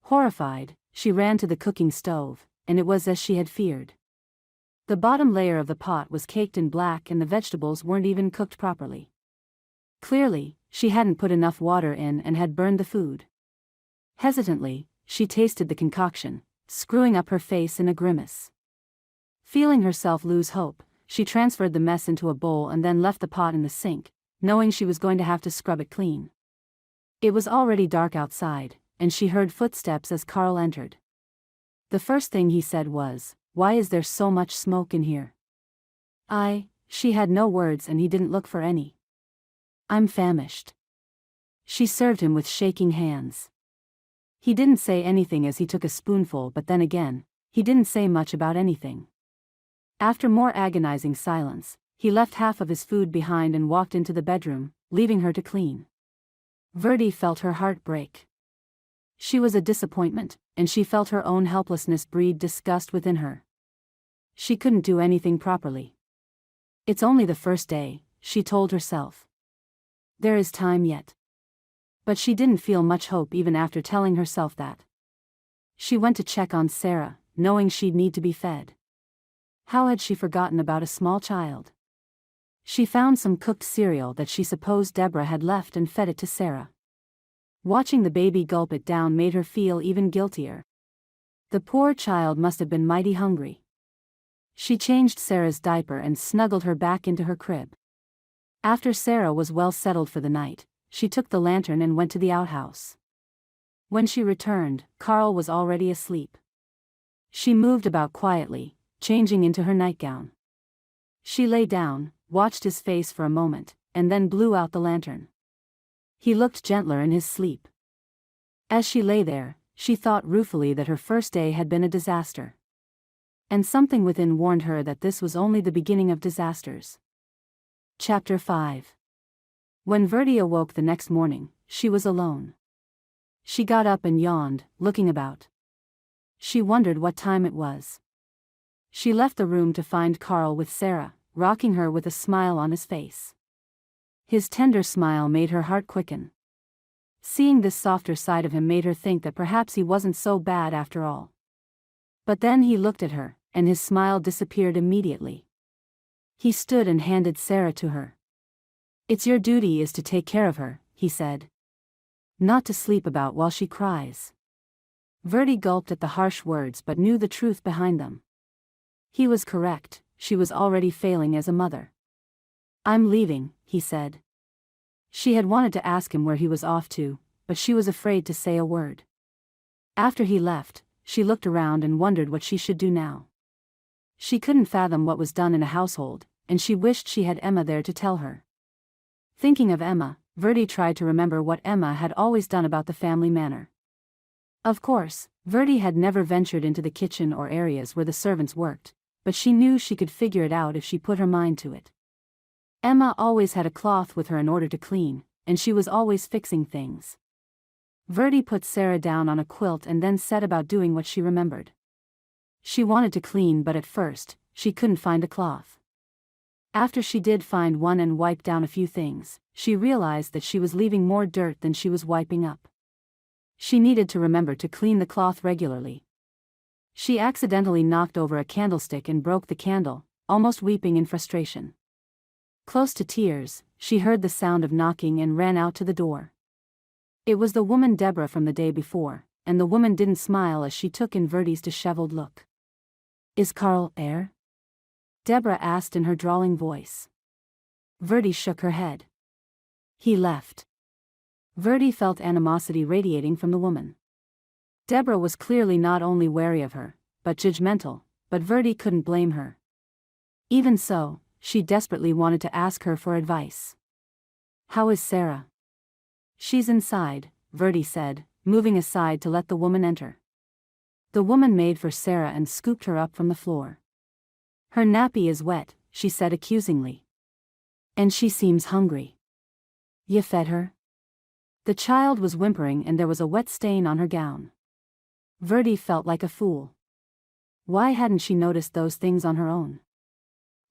Horrified, she ran to the cooking stove, and it was as she had feared. The bottom layer of the pot was caked in black and the vegetables weren't even cooked properly. Clearly, she hadn't put enough water in and had burned the food. Hesitantly, she tasted the concoction, screwing up her face in a grimace. Feeling herself lose hope, she transferred the mess into a bowl and then left the pot in the sink, knowing she was going to have to scrub it clean. It was already dark outside, and she heard footsteps as Carl entered. The first thing he said was, "Why is there so much smoke in here?" She had no words and he didn't look for any. "I'm famished." She served him with shaking hands. He didn't say anything as he took a spoonful, but then again, he didn't say much about anything. After more agonizing silence, he left half of his food behind and walked into the bedroom, leaving her to clean. Verdi felt her heart break. She was a disappointment, and she felt her own helplessness breed disgust within her. She couldn't do anything properly. It's only the first day, she told herself. There is time yet. But she didn't feel much hope even after telling herself that. She went to check on Sarah, knowing she'd need to be fed. How had she forgotten about a small child? She found some cooked cereal that she supposed Deborah had left and fed it to Sarah. Watching the baby gulp it down made her feel even guiltier. The poor child must have been mighty hungry. She changed Sarah's diaper and snuggled her back into her crib. After Sarah was well settled for the night, she took the lantern and went to the outhouse. When she returned, Carl was already asleep. She moved about quietly, changing into her nightgown. She lay down, watched his face for a moment, and then blew out the lantern. He looked gentler in his sleep. As she lay there, she thought ruefully that her first day had been a disaster. And something within warned her that this was only the beginning of disasters. Chapter 5. When Verdi awoke the next morning, she was alone. She got up and yawned, looking about. She wondered what time it was. She left the room to find Carl with Sarah, rocking her with a smile on his face. His tender smile made her heart quicken. Seeing this softer side of him made her think that perhaps he wasn't so bad after all. But then he looked at her, and his smile disappeared immediately. He stood and handed Sarah to her. "It's your duty is to take care of her," he said. "Not to sleep about while she cries." Verdi gulped at the harsh words but knew the truth behind them. He was correct, she was already failing as a mother. "I'm leaving," he said. She had wanted to ask him where he was off to, but she was afraid to say a word. After he left, she looked around and wondered what she should do now. She couldn't fathom what was done in a household, and she wished she had Emma there to tell her. Thinking of Emma, Verdi tried to remember what Emma had always done about the family manor. Of course, Verdi had never ventured into the kitchen or areas where the servants worked, but she knew she could figure it out if she put her mind to it. Emma always had a cloth with her in order to clean, and she was always fixing things. Verdi put Sarah down on a quilt and then set about doing what she remembered. She wanted to clean, but at first, she couldn't find a cloth. After she did find one and wiped down a few things, she realized that she was leaving more dirt than she was wiping up. She needed to remember to clean the cloth regularly. She accidentally knocked over a candlestick and broke the candle, almost weeping in frustration. Close to tears, she heard the sound of knocking and ran out to the door. It was the woman Deborah from the day before, and the woman didn't smile as she took in Verdi's disheveled look. "Is Carl there?" Deborah asked in her drawling voice. Verdi shook her head. "He left." Verdi felt animosity radiating from the woman. Deborah was clearly not only wary of her, but judgmental, but Verdi couldn't blame her. Even so, she desperately wanted to ask her for advice. "How is Sarah?" "She's inside," Verdi said, moving aside to let the woman enter. The woman made for Sarah and scooped her up from the floor. "Her nappy is wet," she said accusingly. "And she seems hungry." "You fed her?" The child was whimpering and there was a wet stain on her gown. Verdi felt like a fool. Why hadn't she noticed those things on her own?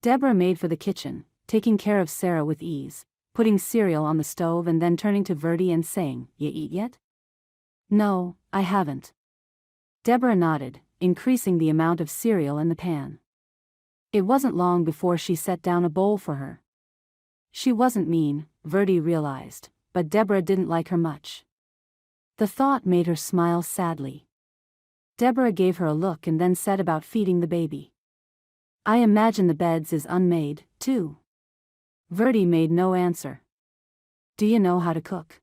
Deborah made for the kitchen, taking care of Sarah with ease, putting cereal on the stove and then turning to Verdi and saying, "You eat yet?" "No, I haven't." Deborah nodded, increasing the amount of cereal in the pan. It wasn't long before she set down a bowl for her. She wasn't mean, Verdi realized, but Deborah didn't like her much. The thought made her smile sadly. Deborah gave her a look and then set about feeding the baby. "I imagine the beds is unmade, too." Verdi made no answer. "Do you know how to cook?"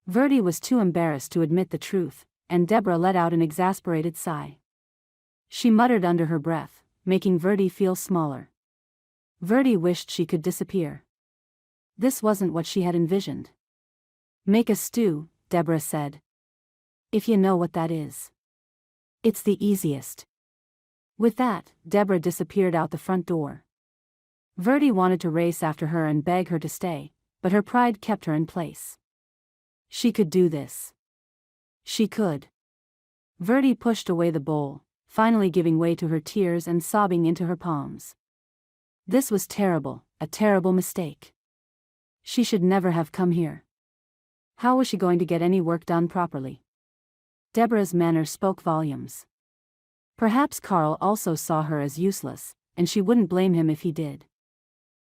Verdi was too embarrassed to admit the truth, and Deborah let out an exasperated sigh. She muttered under her breath, making Verdi feel smaller. Verdi wished she could disappear. This wasn't what she had envisioned. "Make a stew," Deborah said. "If you know what that is. It's the easiest." With that, Deborah disappeared out the front door. Verdi wanted to race after her and beg her to stay, but her pride kept her in place. She could do this. She could. Verdi pushed away the bowl, finally giving way to her tears and sobbing into her palms. This was terrible, a terrible mistake. She should never have come here. How was she going to get any work done properly? Deborah's manner spoke volumes. Perhaps Carl also saw her as useless, and she wouldn't blame him if he did.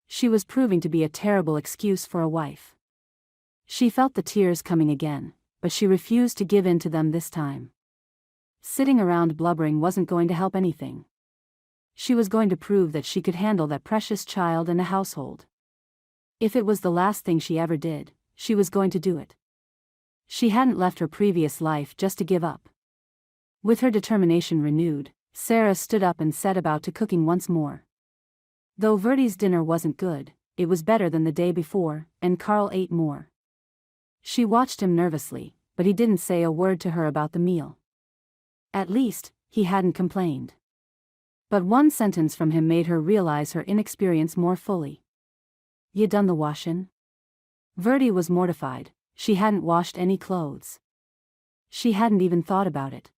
She was proving to be a terrible excuse for a wife. She felt the tears coming again, but she refused to give in to them this time. Sitting around blubbering wasn't going to help anything. She was going to prove that she could handle that precious child and a household. If it was the last thing she ever did, she was going to do it. She hadn't left her previous life just to give up. With her determination renewed, Sarah stood up and set about to cooking once more. Though Verdi's dinner wasn't good, it was better than the day before, and Carl ate more. She watched him nervously, but he didn't say a word to her about the meal. At least, he hadn't complained. But one sentence from him made her realize her inexperience more fully. "You done the washin'?" Verdi was mortified. She hadn't washed any clothes. She hadn't even thought about it.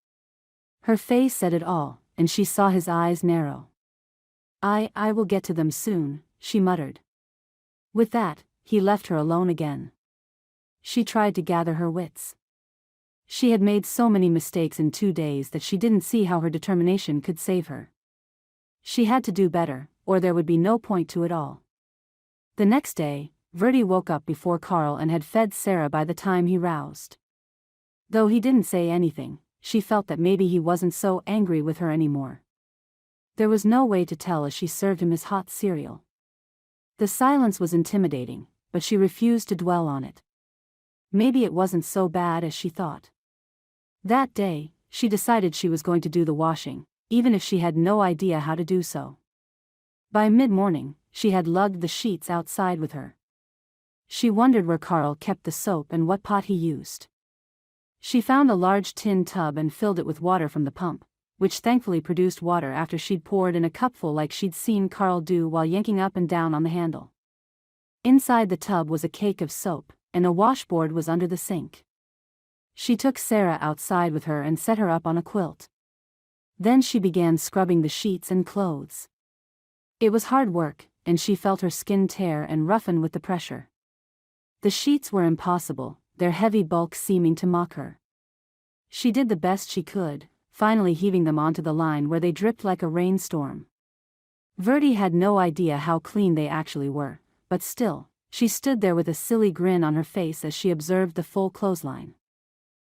Her face said it all, and she saw his eyes narrow. I will get to them soon," she muttered. With that, he left her alone again. She tried to gather her wits. She had made so many mistakes in 2 days that she didn't see how her determination could save her. She had to do better, or there would be no point to it all. The next day, Verdi woke up before Carl and had fed Sarah by the time he roused. Though he didn't say anything, she felt that maybe he wasn't so angry with her anymore. There was no way to tell as she served him his hot cereal. The silence was intimidating, but she refused to dwell on it. Maybe it wasn't so bad as she thought. That day, she decided she was going to do the washing, even if she had no idea how to do so. By mid-morning, she had lugged the sheets outside with her. She wondered where Carl kept the soap and what pot he used. She found a large tin tub and filled it with water from the pump, which thankfully produced water after she'd poured in a cupful like she'd seen Carl do while yanking up and down on the handle. Inside the tub was a cake of soap, and a washboard was under the sink. She took Sarah outside with her and set her up on a quilt. Then she began scrubbing the sheets and clothes. It was hard work, and she felt her skin tear and roughen with the pressure. The sheets were impossible, their heavy bulk seeming to mock her. She did the best she could, finally heaving them onto the line where they dripped like a rainstorm. Verdi had no idea how clean they actually were, but still, she stood there with a silly grin on her face as she observed the full clothesline.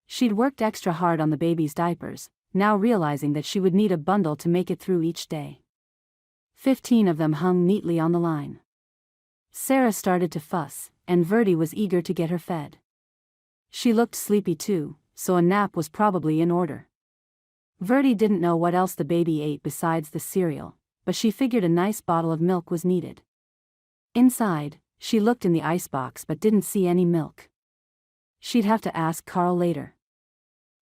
She'd worked extra hard on the baby's diapers, now realizing that she would need a bundle to make it through each day. 15 of them hung neatly on the line. Sarah started to fuss, and Verdi was eager to get her fed. She looked sleepy too, so a nap was probably in order. Verdi didn't know what else the baby ate besides the cereal, but she figured a nice bottle of milk was needed. Inside, she looked in the icebox but didn't see any milk. She'd have to ask Carl later.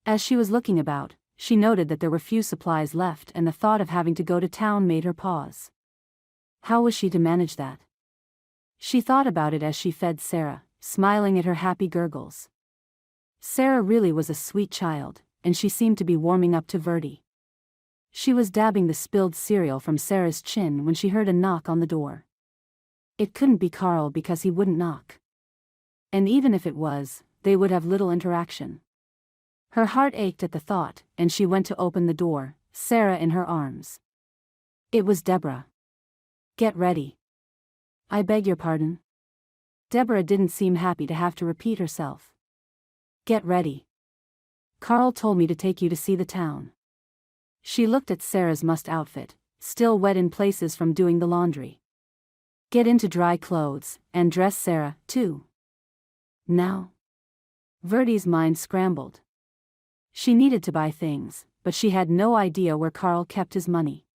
As she was looking about, she noted that there were few supplies left and the thought of having to go to town made her pause. How was she to manage that? She thought about it as she fed Sarah, smiling at her happy gurgles. Sarah really was a sweet child, and she seemed to be warming up to Verdi. She was dabbing the spilled cereal from Sarah's chin when she heard a knock on the door. It couldn't be Carl because he wouldn't knock. And even if it was, they would have little interaction. Her heart ached at the thought, and she went to open the door, Sarah in her arms. It was Deborah. "Get ready." "I beg your pardon?" Deborah didn't seem happy to have to repeat herself. "Get ready. Carl told me to take you to see the town." She looked at Sarah's mussed outfit, still wet in places from doing the laundry. "Get into dry clothes, and dress Sarah, too." Now? Verdi's mind scrambled. She needed to buy things, but she had no idea where Carl kept his money.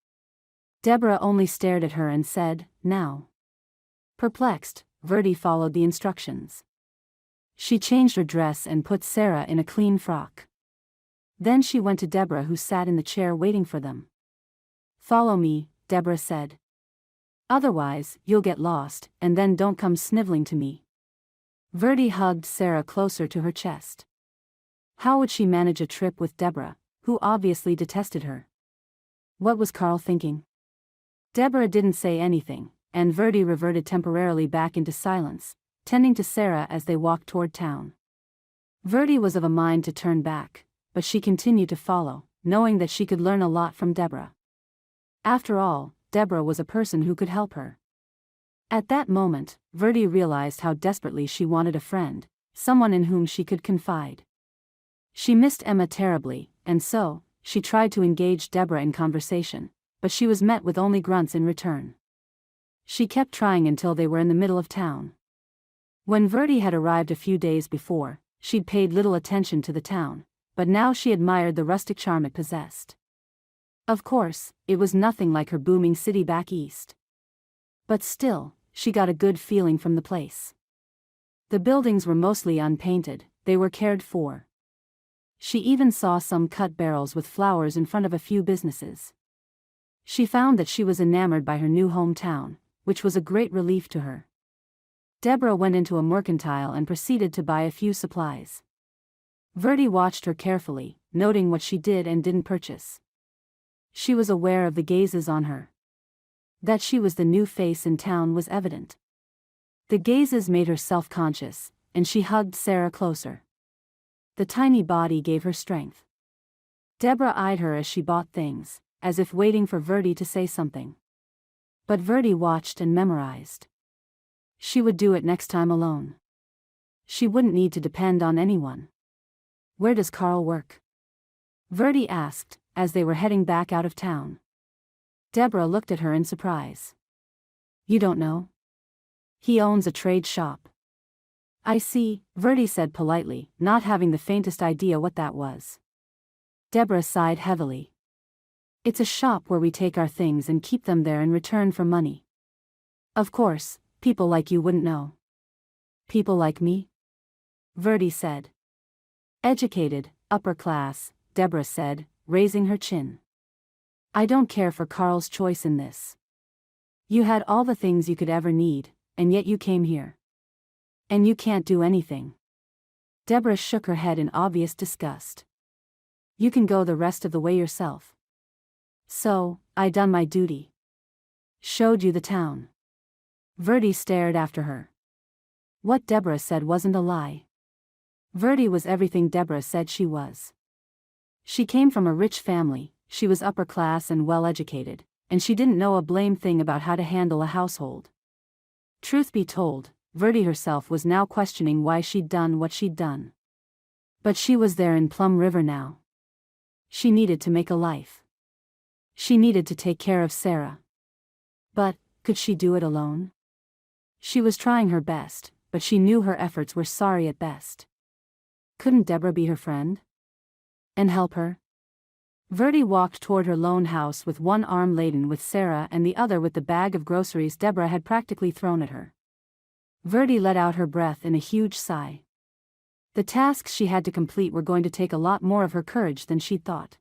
Deborah only stared at her and said, "Now." Perplexed, Verdi followed the instructions. She changed her dress and put Sarah in a clean frock. Then she went to Deborah, who sat in the chair waiting for them. "Follow me," Deborah said. "Otherwise, you'll get lost, and then don't come sniveling to me." Verdi hugged Sarah closer to her chest. How would she manage a trip with Deborah, who obviously detested her? What was Carl thinking? Deborah didn't say anything, and Verdi reverted temporarily back into silence, tending to Sarah as they walked toward town. Verdi was of a mind to turn back, but she continued to follow, knowing that she could learn a lot from Deborah. After all, Deborah was a person who could help her. At that moment, Verdi realized how desperately she wanted a friend, someone in whom she could confide. She missed Emma terribly, and so, she tried to engage Deborah in conversation, but she was met with only grunts in return. She kept trying until they were in the middle of town. When Verdi had arrived a few days before, she'd paid little attention to the town, but now she admired the rustic charm it possessed. Of course, it was nothing like her booming city back east. But still, she got a good feeling from the place. The buildings were mostly unpainted, they were cared for. She even saw some cut barrels with flowers in front of a few businesses. She found that she was enamored by her new hometown, which was a great relief to her. Deborah went into a mercantile and proceeded to buy a few supplies. Verdi watched her carefully, noting what she did and didn't purchase. She was aware of the gazes on her. That she was the new face in town was evident. The gazes made her self-conscious, and she hugged Sarah closer. The tiny body gave her strength. Deborah eyed her as she bought things, as if waiting for Verdi to say something. But Verdi watched and memorized. She would do it next time alone. She wouldn't need to depend on anyone. "Where does Carl work?" Verdi asked, as they were heading back out of town. Deborah looked at her in surprise. "You don't know?" "He owns a trade shop." "I see," Verdi said politely, not having the faintest idea what that was. Deborah sighed heavily. "It's a shop where we take our things and keep them there in return for money. Of course, people like you wouldn't know." "People like me?" Verdi said. "Educated, upper class," Deborah said, raising her chin. "I don't care for Carl's choice in this. You had all the things you could ever need, and yet you came here. And you can't do anything." Deborah shook her head in obvious disgust. "You can go the rest of the way yourself." "So, I done my duty. Showed you the town." Verdi stared after her. What Deborah said wasn't a lie. Verdi was everything Deborah said she was. She came from a rich family, she was upper class and well educated, and she didn't know a blame thing about how to handle a household. Truth be told, Verdi herself was now questioning why she'd done what she'd done. But she was there in Plum River now. She needed to make a life. She needed to take care of Sarah. But, could she do it alone? She was trying her best, but she knew her efforts were sorry at best. Couldn't Deborah be her friend? And help her? Verdi walked toward her lone house with one arm laden with Sarah and the other with the bag of groceries Deborah had practically thrown at her. Verdi let out her breath in a huge sigh. The tasks she had to complete were going to take a lot more of her courage than she'd thought.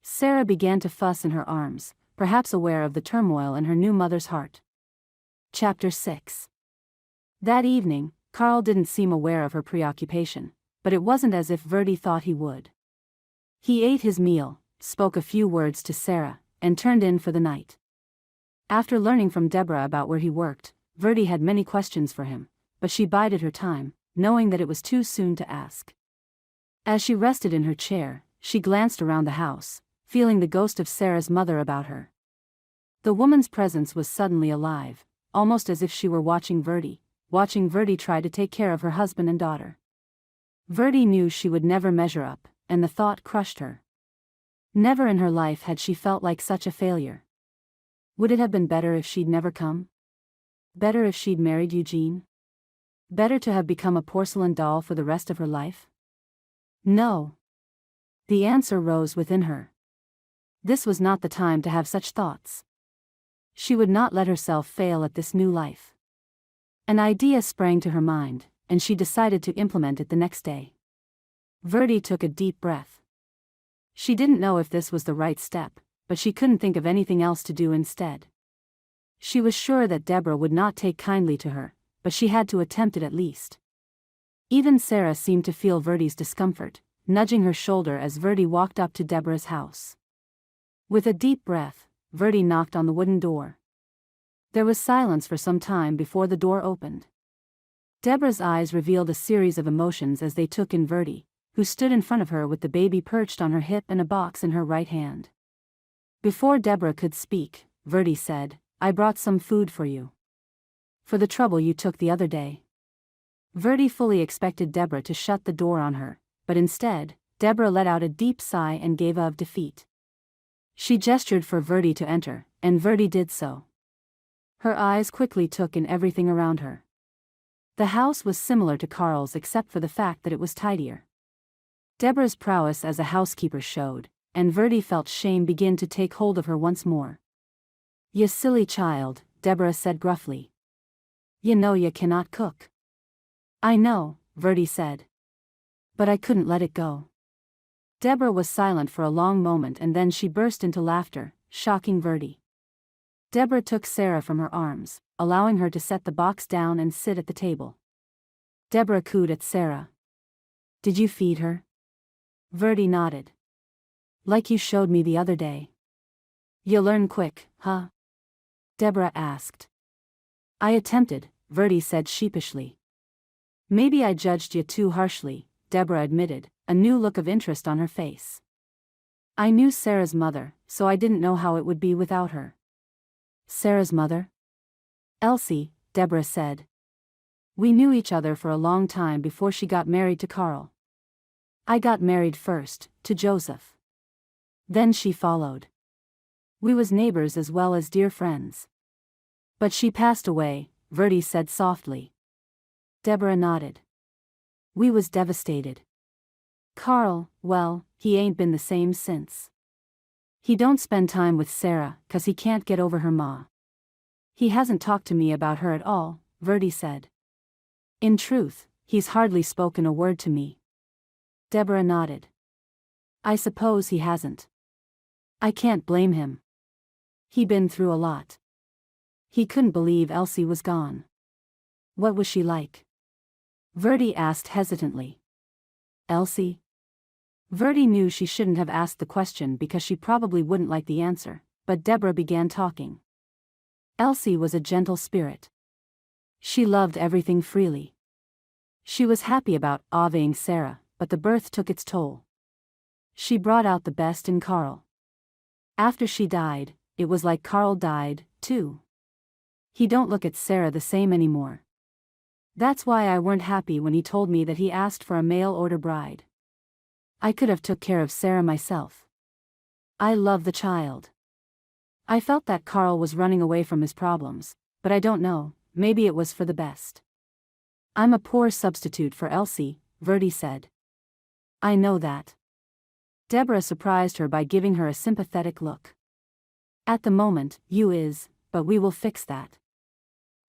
Sarah began to fuss in her arms, perhaps aware of the turmoil in her new mother's heart. Chapter 6. That evening, Carl didn't seem aware of her preoccupation, but it wasn't as if Verdi thought he would. He ate his meal, spoke a few words to Sarah, and turned in for the night. After learning from Deborah about where he worked, Verdi had many questions for him, but she bided her time, knowing that it was too soon to ask. As she rested in her chair, she glanced around the house, feeling the ghost of Sarah's mother about her. The woman's presence was suddenly alive, almost as if she were watching Verdi try to take care of her husband and daughter. Verdi knew she would never measure up, and the thought crushed her. Never in her life had she felt like such a failure. Would it have been better if she'd never come? Better if she'd married Eugene? Better to have become a porcelain doll for the rest of her life? No. The answer rose within her. This was not the time to have such thoughts. She would not let herself fail at this new life. An idea sprang to her mind, and she decided to implement it the next day. Verdi took a deep breath. She didn't know if this was the right step, but she couldn't think of anything else to do instead. She was sure that Deborah would not take kindly to her, but she had to attempt it at least. Even Sarah seemed to feel Verdi's discomfort, nudging her shoulder as Verdi walked up to Deborah's house. With a deep breath, Verdi knocked on the wooden door. There was silence for some time before the door opened. Deborah's eyes revealed a series of emotions as they took in Verdi, who stood in front of her with the baby perched on her hip and a box in her right hand. Before Deborah could speak, Verdi said, "I brought some food for you. For the trouble you took the other day." Verdi fully expected Deborah to shut the door on her, but instead, Deborah let out a deep sigh and gave up defeat. She gestured for Verdi to enter, and Verdi did so. Her eyes quickly took in everything around her. The house was similar to Carl's except for the fact that it was tidier. Deborah's prowess as a housekeeper showed, and Verdi felt shame begin to take hold of her once more. "You silly child," Deborah said gruffly. "You know you cannot cook." "I know," Verdi said. "But I couldn't let it go." Deborah was silent for a long moment and then she burst into laughter, shocking Verdi. Deborah took Sarah from her arms, allowing her to set the box down and sit at the table. Deborah cooed at Sarah. "Did you feed her?" Verdi nodded. "Like you showed me the other day." "You learn quick, huh?" Deborah asked. "I attempted," Verdi said sheepishly. "Maybe I judged you too harshly," Deborah admitted, a new look of interest on her face. "I knew Sarah's mother, so I didn't know how it would be without her." "Sarah's mother?" "Elsie," Deborah said. "We knew each other for a long time before she got married to Carl. I got married first, to Joseph. Then she followed. We was neighbors as well as dear friends. But she passed away," Verdi said softly. Deborah nodded. "We was devastated. Carl, well, he ain't been the same since. He don't spend time with Sarah, 'cause he can't get over her ma. He hasn't talked to me about her at all," Verdi said. "In truth, he's hardly spoken a word to me." Deborah nodded. "I suppose he hasn't. I can't blame him. He been through a lot. He couldn't believe Elsie was gone." "What was she like?" Verdi asked hesitantly. "Elsie?" Verdi knew she shouldn't have asked the question because she probably wouldn't like the answer, but Deborah began talking. Elsie was a gentle spirit. She loved everything freely. She was happy about obeying Sarah, but the birth took its toll. She brought out the best in Carl. After she died, it was like Carl died, too. He don't look at Sarah the same anymore. That's why I weren't happy when he told me that he asked for a mail-order bride. I could have took care of Sarah myself. I love the child. I felt that Carl was running away from his problems, but I don't know, maybe it was for the best. I'm a poor substitute for Elsie, Verdi said. I know that. Deborah surprised her by giving her a sympathetic look. At the moment, you is, but we will fix that.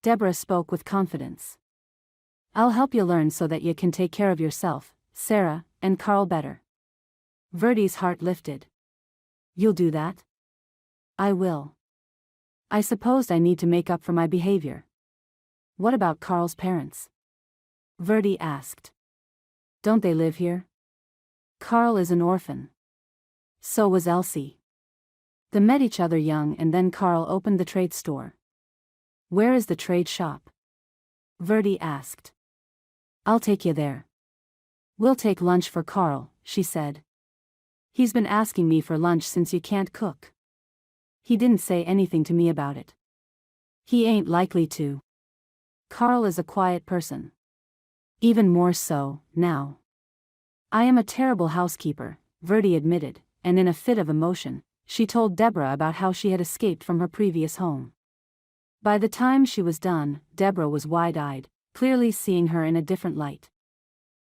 Deborah spoke with confidence. I'll help you learn so that you can take care of yourself, Sarah, and Carl better. Verdi's heart lifted. You'll do that? I will. I supposed I need to make up for my behavior. What about Carl's parents? Verdi asked. Don't they live here? Carl is an orphan. So was Elsie. They met each other young and then Carl opened the trade store. Where is the trade shop? Verdi asked. I'll take you there. We'll take lunch for Carl, she said. He's been asking me for lunch since you can't cook. He didn't say anything to me about it. He ain't likely to. Carl is a quiet person. Even more so, now. I am a terrible housekeeper, Verdi admitted, and in a fit of emotion, she told Deborah about how she had escaped from her previous home. By the time she was done, Deborah was wide-eyed, clearly seeing her in a different light.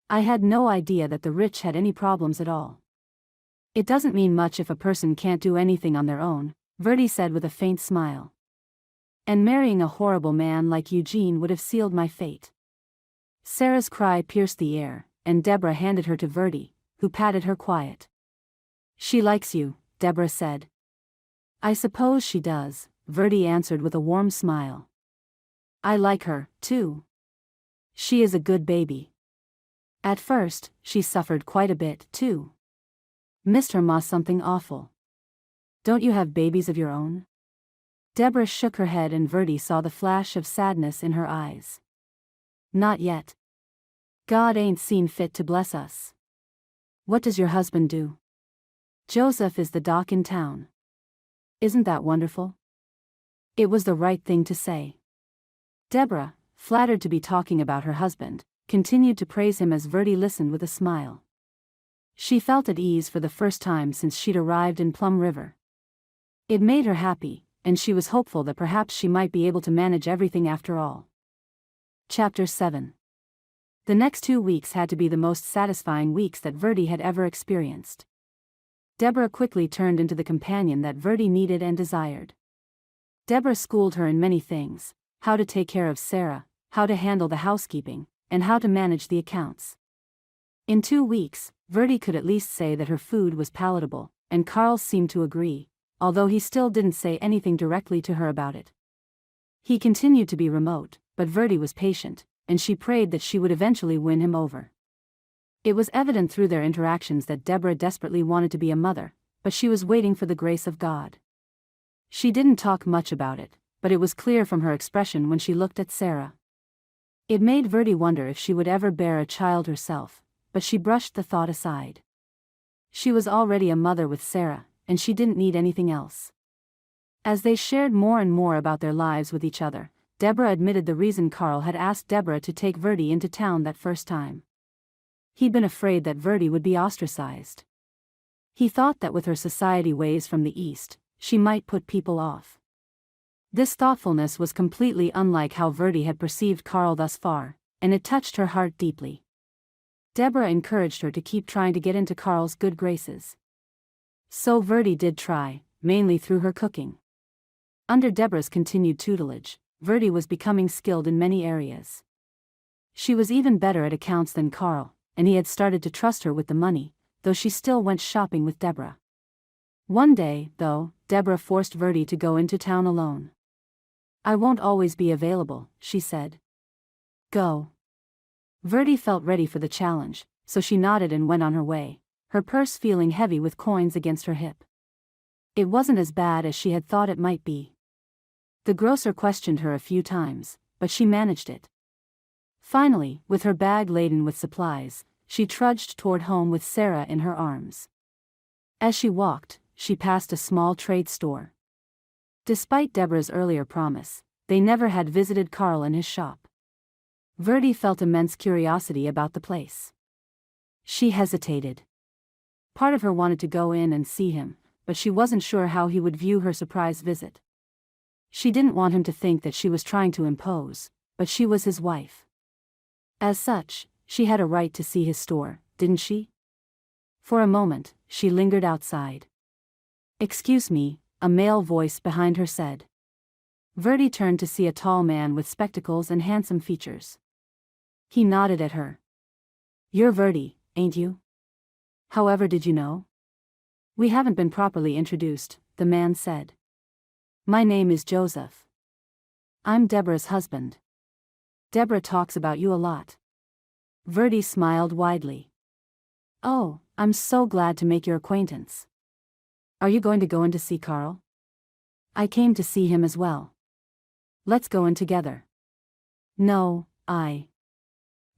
I had no idea that the rich had any problems at all. It doesn't mean much if a person can't do anything on their own, Verdi said with a faint smile. And marrying a horrible man like Eugene would have sealed my fate. Sarah's cry pierced the air, and Deborah handed her to Verdi, who patted her quiet. She likes you, Deborah said. I suppose she does, Verdi answered with a warm smile. I like her, too. She is a good baby. At first, she suffered quite a bit, too. Missed her ma something awful. Don't you have babies of your own? Deborah shook her head and Verdi saw the flash of sadness in her eyes. Not yet. God ain't seen fit to bless us. What does your husband do? Joseph is the doc in town. Isn't that wonderful? It was the right thing to say. Deborah, flattered to be talking about her husband, continued to praise him as Verdi listened with a smile. She felt at ease for the first time since she'd arrived in Plum River. It made her happy, and she was hopeful that perhaps she might be able to manage everything after all. Chapter 7. The next 2 weeks had to be the most satisfying weeks that Verdi had ever experienced. Deborah quickly turned into the companion that Verdi needed and desired. Deborah schooled her in many things: how to take care of Sarah, how to handle the housekeeping, and how to manage the accounts. In 2 weeks, Verdi could at least say that her food was palatable, and Carl seemed to agree, although he still didn't say anything directly to her about it. He continued to be remote, but Verdi was patient, and she prayed that she would eventually win him over. It was evident through their interactions that Deborah desperately wanted to be a mother, but she was waiting for the grace of God. She didn't talk much about it, but it was clear from her expression when she looked at Sarah. It made Verdi wonder if she would ever bear a child herself, but she brushed the thought aside. She was already a mother with Sarah, and she didn't need anything else. As they shared more and more about their lives with each other, Deborah admitted the reason Carl had asked Deborah to take Verdi into town that first time. He'd been afraid that Verdi would be ostracized. He thought that with her society ways from the East, she might put people off. This thoughtfulness was completely unlike how Verdi had perceived Carl thus far, and it touched her heart deeply. Deborah encouraged her to keep trying to get into Carl's good graces. So Verdi did try, mainly through her cooking. Under Deborah's continued tutelage, Verdi was becoming skilled in many areas. She was even better at accounts than Carl, and he had started to trust her with the money, though she still went shopping with Deborah. One day, though, Deborah forced Verdi to go into town alone. I won't always be available, she said. Go. Verdi felt ready for the challenge, so she nodded and went on her way, her purse feeling heavy with coins against her hip. It wasn't as bad as she had thought it might be. The grocer questioned her a few times, but she managed it. Finally, with her bag laden with supplies, she trudged toward home with Sarah in her arms. As she walked, she passed a small trade store. Despite Deborah's earlier promise, they never had visited Carl in his shop. Verdi felt immense curiosity about the place. She hesitated. Part of her wanted to go in and see him, but she wasn't sure how he would view her surprise visit. She didn't want him to think that she was trying to impose, but she was his wife. As such, she had a right to see his store, didn't she? For a moment, she lingered outside. Excuse me, a male voice behind her said. Verdi turned to see a tall man with spectacles and handsome features. He nodded at her. You're Verdi, ain't you? However did you know? We haven't been properly introduced, the man said. My name is Joseph. I'm Deborah's husband. Deborah talks about you a lot. Verdi smiled widely. Oh, I'm so glad to make your acquaintance. Are you going to go in to see Carl? I came to see him as well. Let's go in together. No,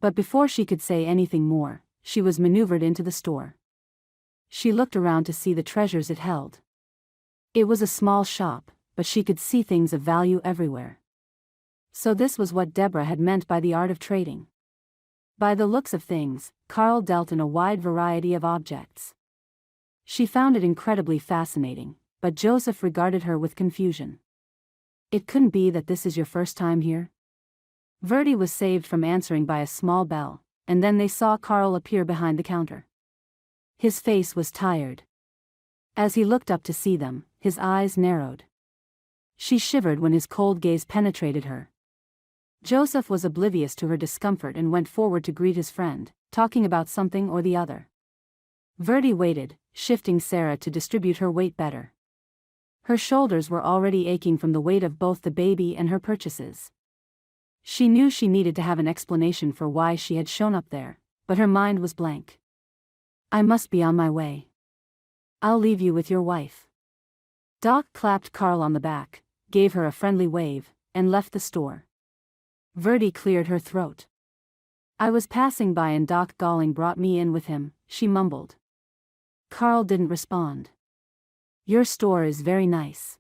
But before she could say anything more, she was maneuvered into the store. She looked around to see the treasures it held. It was a small shop, but she could see things of value everywhere. So this was what Deborah had meant by the art of trading. By the looks of things, Carl dealt in a wide variety of objects. She found it incredibly fascinating, but Joseph regarded her with confusion. It couldn't be that this is your first time here? Verdi was saved from answering by a small bell, and then they saw Carl appear behind the counter. His face was tired. As he looked up to see them, his eyes narrowed. She shivered when his cold gaze penetrated her. Joseph was oblivious to her discomfort and went forward to greet his friend, talking about something or the other. Verdi waited, shifting Sarah to distribute her weight better. Her shoulders were already aching from the weight of both the baby and her purchases. She knew she needed to have an explanation for why she had shown up there, but her mind was blank. I must be on my way. I'll leave you with your wife. Doc clapped Carl on the back, gave her a friendly wave, and left the store. Verdi cleared her throat. I was passing by and Doc Galling brought me in with him, she mumbled. Carl didn't respond. Your store is very nice.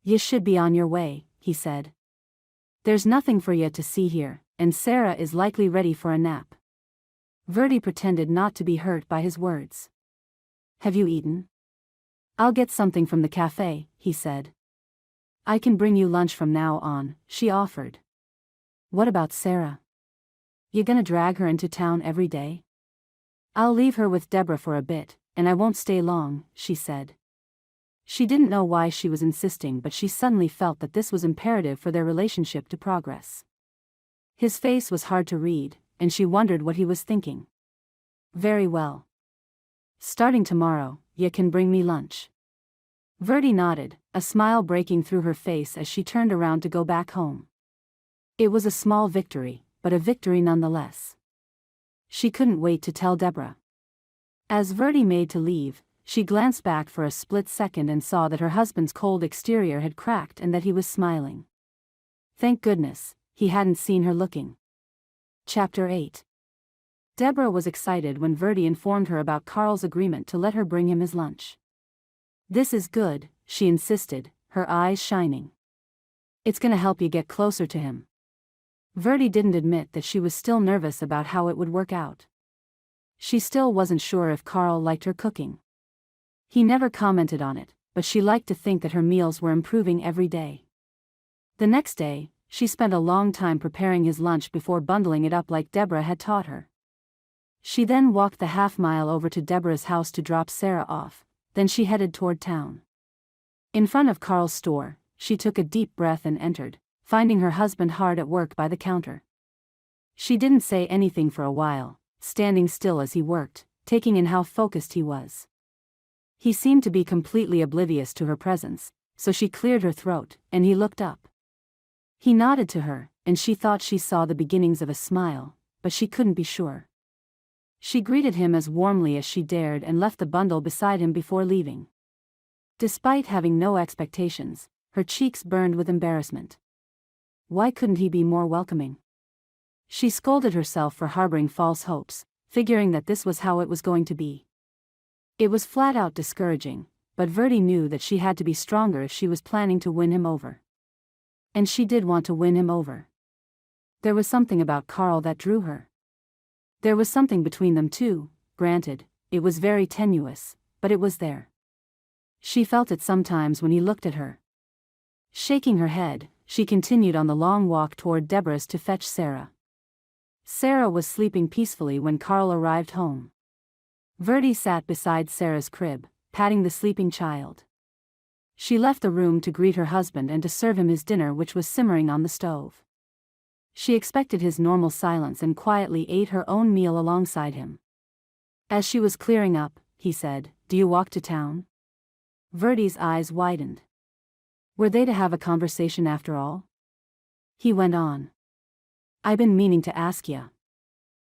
You should be on your way, he said. There's nothing for you to see here, and Sarah is likely ready for a nap. Verdi pretended not to be hurt by his words. Have you eaten? I'll get something from the cafe, he said. I can bring you lunch from now on, she offered. What about Sarah? You gonna drag her into town every day? I'll leave her with Deborah for a bit, and I won't stay long, she said. She didn't know why she was insisting, but she suddenly felt that this was imperative for their relationship to progress. His face was hard to read, and she wondered what he was thinking. Very well. Starting tomorrow, you can bring me lunch. Verdi nodded, a smile breaking through her face as she turned around to go back home. It was a small victory, but a victory nonetheless. She couldn't wait to tell Deborah. As Verdi made to leave, she glanced back for a split second and saw that her husband's cold exterior had cracked and that he was smiling. Thank goodness, he hadn't seen her looking. Chapter 8. Deborah was excited when Verdi informed her about Carl's agreement to let her bring him his lunch. This is good, she insisted, her eyes shining. It's gonna help you get closer to him. Verdi didn't admit that she was still nervous about how it would work out. She still wasn't sure if Carl liked her cooking. He never commented on it, but she liked to think that her meals were improving every day. The next day, she spent a long time preparing his lunch before bundling it up like Deborah had taught her. She then walked the half-mile over to Deborah's house to drop Sarah off, then she headed toward town. In front of Carl's store, she took a deep breath and entered, finding her husband hard at work by the counter. She didn't say anything for a while, standing still as he worked, taking in how focused he was. He seemed to be completely oblivious to her presence, so she cleared her throat, and he looked up. He nodded to her, and she thought she saw the beginnings of a smile, but she couldn't be sure. She greeted him as warmly as she dared and left the bundle beside him before leaving. Despite having no expectations, her cheeks burned with embarrassment. Why couldn't he be more welcoming? She scolded herself for harboring false hopes, figuring that this was how it was going to be. It was flat out discouraging, but Verdi knew that she had to be stronger if she was planning to win him over. And she did want to win him over. There was something about Carl that drew her. There was something between them too, granted, it was very tenuous, but it was there. She felt it sometimes when he looked at her. Shaking her head, she continued on the long walk toward Deborah's to fetch Sarah. Sarah was sleeping peacefully when Carl arrived home. Verdi sat beside Sarah's crib, patting the sleeping child. She left the room to greet her husband and to serve him his dinner, which was simmering on the stove. She expected his normal silence and quietly ate her own meal alongside him. As she was clearing up, he said, "Do you walk to town?" Verdi's eyes widened. Were they to have a conversation after all? He went on. "I been meaning to ask ya.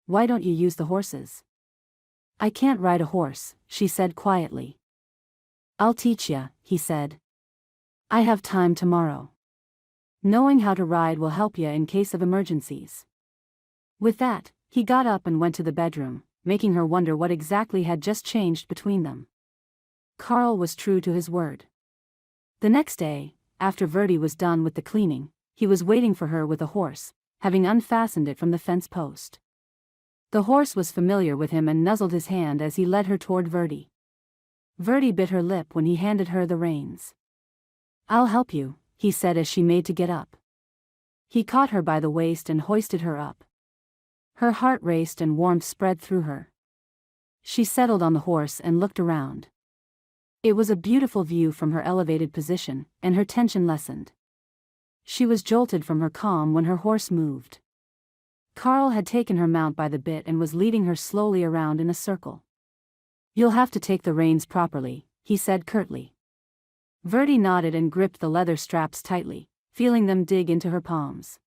Why don't you use the horses?" "I can't ride a horse," she said quietly. "I'll teach ya," he said. "I have time tomorrow. Knowing how to ride will help ya in case of emergencies." With that, he got up and went to the bedroom, making her wonder what exactly had just changed between them. Carl was true to his word. The next day, after Verdi was done with the cleaning, he was waiting for her with a horse, having unfastened it from the fence post. The horse was familiar with him and nuzzled his hand as he led her toward Verdi. Verdi bit her lip when he handed her the reins. "I'll help you," he said as she made to get up. He caught her by the waist and hoisted her up. Her heart raced and warmth spread through her. She settled on the horse and looked around. It was a beautiful view from her elevated position, and her tension lessened. She was jolted from her calm when her horse moved. Carl had taken her mount by the bit and was leading her slowly around in a circle. "You'll have to take the reins properly," he said curtly. Verdi nodded and gripped the leather straps tightly, feeling them dig into her palms.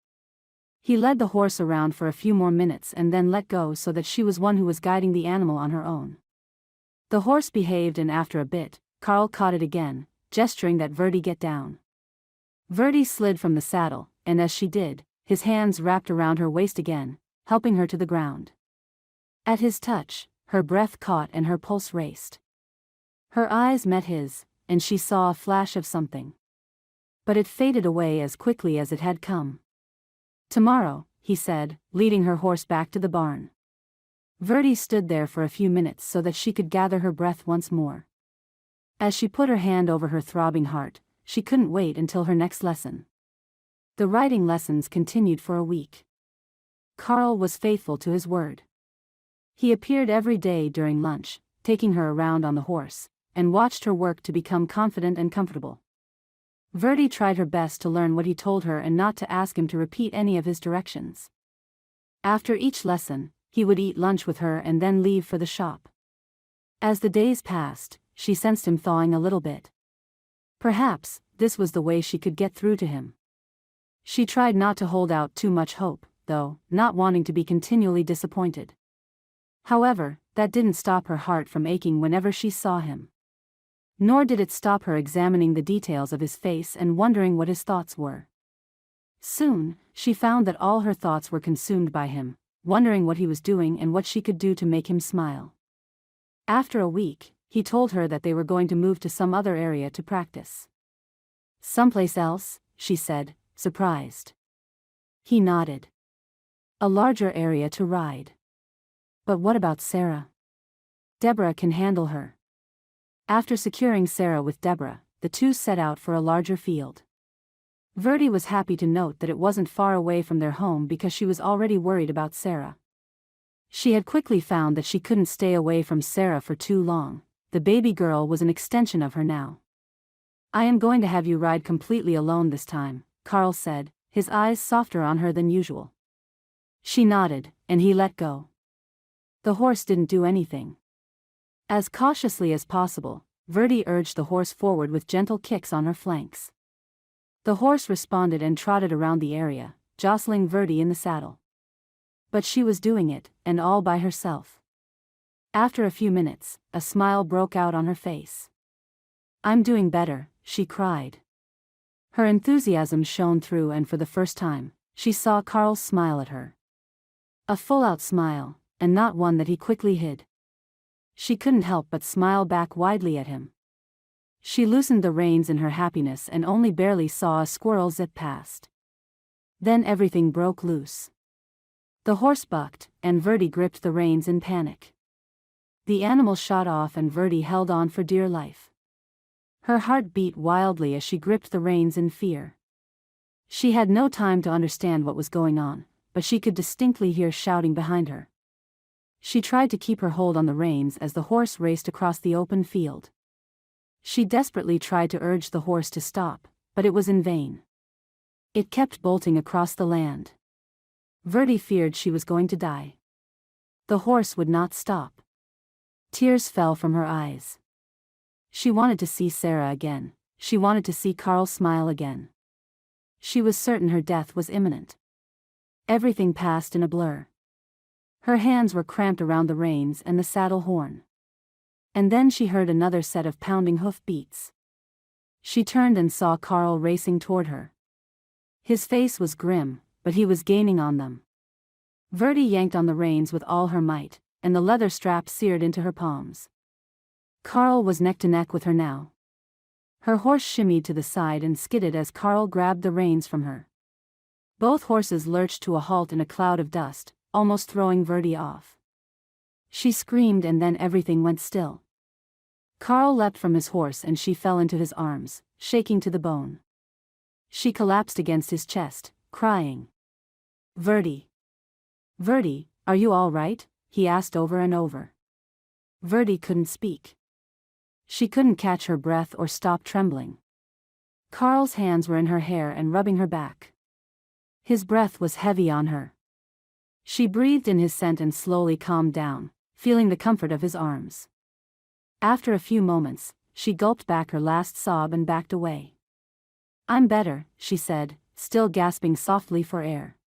He led the horse around for a few more minutes and then let go so that she was one who was guiding the animal on her own. The horse behaved, and after a bit, Carl caught it again, gesturing that Verdi get down. Verdi slid from the saddle, and as she did, his hands wrapped around her waist again, helping her to the ground. At his touch, her breath caught and her pulse raced. Her eyes met his, and she saw a flash of something. But it faded away as quickly as it had come. "Tomorrow," he said, leading her horse back to the barn. Verdi stood there for a few minutes so that she could gather her breath once more. As she put her hand over her throbbing heart, she couldn't wait until her next lesson. The riding lessons continued for a week. Carl was faithful to his word. He appeared every day during lunch, taking her around on the horse, and watched her work to become confident and comfortable. Verdi tried her best to learn what he told her and not to ask him to repeat any of his directions. After each lesson, he would eat lunch with her and then leave for the shop. As the days passed, she sensed him thawing a little bit. Perhaps, this was the way she could get through to him. She tried not to hold out too much hope, though, not wanting to be continually disappointed. However, that didn't stop her heart from aching whenever she saw him. Nor did it stop her examining the details of his face and wondering what his thoughts were. Soon, she found that all her thoughts were consumed by him, wondering what he was doing and what she could do to make him smile. After a week, he told her that they were going to move to some other area to practice. "Someplace else?" she said, surprised. He nodded. "A larger area to ride." "But what about Sarah? Deborah can handle her." After securing Sarah with Deborah, the two set out for a larger field. Verdi was happy to note that it wasn't far away from their home because she was already worried about Sarah. She had quickly found that she couldn't stay away from Sarah for too long. The baby girl was an extension of her now. "I am going to have you ride completely alone this time," Carl said, his eyes softer on her than usual. She nodded, and he let go. The horse didn't do anything. As cautiously as possible, Verdi urged the horse forward with gentle kicks on her flanks. The horse responded and trotted around the area, jostling Verdi in the saddle. But she was doing it, and all by herself. After a few minutes, a smile broke out on her face. "I'm doing better," she cried. Her enthusiasm shone through, and for the first time, she saw Carl smile at her. A full-out smile, and not one that he quickly hid. She couldn't help but smile back widely at him. She loosened the reins in her happiness and only barely saw a squirrel zip past. Then everything broke loose. The horse bucked, and Verdi gripped the reins in panic. The animal shot off and Verdi held on for dear life. Her heart beat wildly as she gripped the reins in fear. She had no time to understand what was going on, but she could distinctly hear shouting behind her. She tried to keep her hold on the reins as the horse raced across the open field. She desperately tried to urge the horse to stop, but it was in vain. It kept bolting across the land. Verdi feared she was going to die. The horse would not stop. Tears fell from her eyes. She wanted to see Sarah again. She wanted to see Carl smile again. She was certain her death was imminent. Everything passed in a blur. Her hands were cramped around the reins and the saddle horn. And then she heard another set of pounding hoof beats. She turned and saw Carl racing toward her. His face was grim, but he was gaining on them. Verdi yanked on the reins with all her might, and the leather strap seared into her palms. Carl was neck to neck with her now. Her horse shimmied to the side and skidded as Carl grabbed the reins from her. Both horses lurched to a halt in a cloud of dust, almost throwing Verdi off. She screamed and then everything went still. Carl leapt from his horse and she fell into his arms, shaking to the bone. She collapsed against his chest, crying. "Verdi. Verdi, are you all right?" he asked over and over. Verdi couldn't speak. She couldn't catch her breath or stop trembling. Carl's hands were in her hair and rubbing her back. His breath was heavy on her. She breathed in his scent and slowly calmed down, feeling the comfort of his arms. After a few moments, she gulped back her last sob and backed away. "I'm better," she said, still gasping softly for air.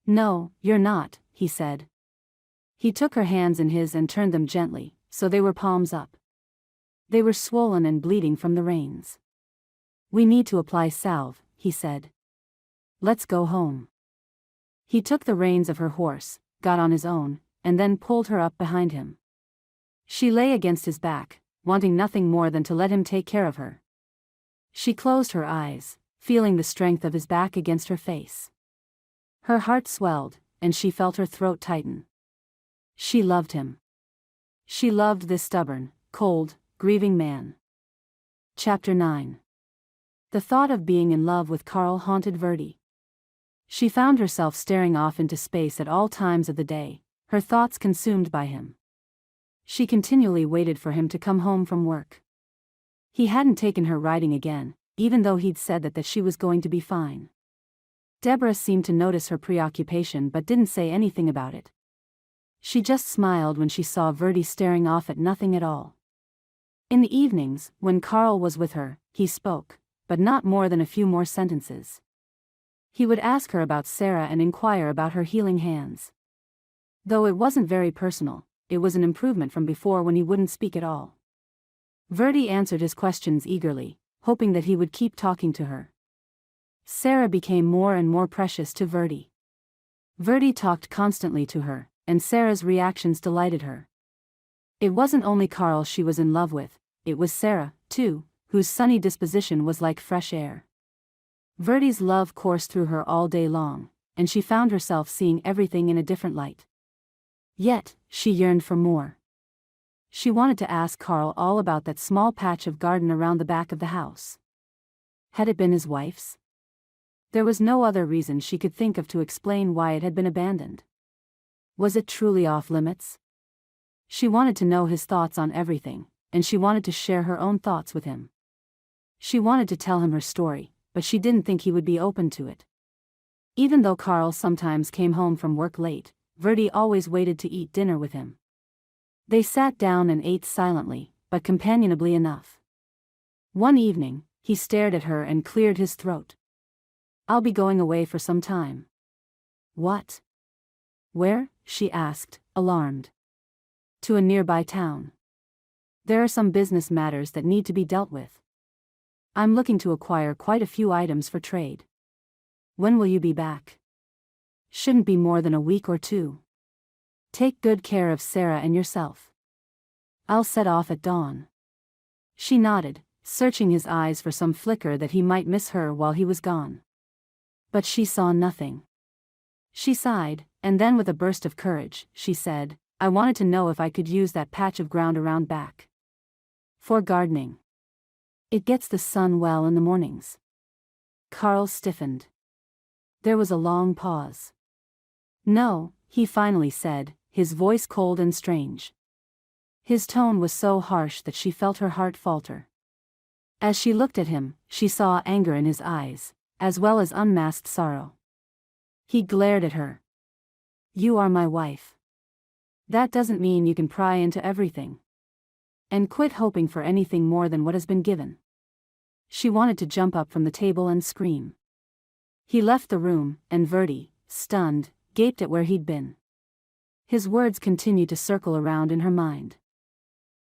"No, you're not," he said. He took her hands in his and turned them gently, so they were palms up. They were swollen and bleeding from the reins. "We need to apply salve," he said. "Let's go home." He took the reins of her horse, got on his own, and then pulled her up behind him. She lay against his back, wanting nothing more than to let him take care of her. She closed her eyes, feeling the strength of his back against her face. Her heart swelled, and she felt her throat tighten. She loved him. She loved this stubborn, cold, grieving man. Chapter 9. The thought of being in love with Carl haunted Verdi. She found herself staring off into space at all times of the day, her thoughts consumed by him. She continually waited for him to come home from work. He hadn't taken her riding again, even though he'd said that she was going to be fine. Deborah seemed to notice her preoccupation but didn't say anything about it. She just smiled when she saw Verdi staring off at nothing at all. In the evenings, when Carl was with her, he spoke, but not more than a few more sentences. He would ask her about Sarah and inquire about her healing hands. Though it wasn't very personal, it was an improvement from before when he wouldn't speak at all. Verdi answered his questions eagerly, hoping that he would keep talking to her. Sarah became more and more precious to Verdi. Verdi talked constantly to her, and Sarah's reactions delighted her. It wasn't only Carl she was in love with, it was Sarah, too, whose sunny disposition was like fresh air. Verdi's love coursed through her all day long, and she found herself seeing everything in a different light. Yet, she yearned for more. She wanted to ask Carl all about that small patch of garden around the back of the house. Had it been his wife's? There was no other reason she could think of to explain why it had been abandoned. Was it truly off limits? She wanted to know his thoughts on everything, and she wanted to share her own thoughts with him. She wanted to tell him her story, but she didn't think he would be open to it. Even though Carl sometimes came home from work late, Verdi always waited to eat dinner with him. They sat down and ate silently, but companionably enough. One evening, he stared at her and cleared his throat. "I'll be going away for some time." "What? Where?" she asked, alarmed. "To a nearby town. There are some business matters that need to be dealt with. I'm looking to acquire quite a few items for trade." "When will you be back?" "Shouldn't be more than a week or two. Take good care of Sarah and yourself." "I'll set off at dawn." She nodded, searching his eyes for some flicker that he might miss her while he was gone. But she saw nothing. She sighed, and then with a burst of courage, she said, "I wanted to know if I could use that patch of ground around back. For gardening. It gets the sun well in the mornings." Carl stiffened. There was a long pause. "No," he finally said, his voice cold and strange. His tone was so harsh that she felt her heart falter. As she looked at him, she saw anger in his eyes, as well as unmasked sorrow. He glared at her. "You are my wife. That doesn't mean you can pry into everything. And quit hoping for anything more than what has been given." She wanted to jump up from the table and scream. He left the room, and Verdi, stunned, gaped at where he'd been. His words continued to circle around in her mind.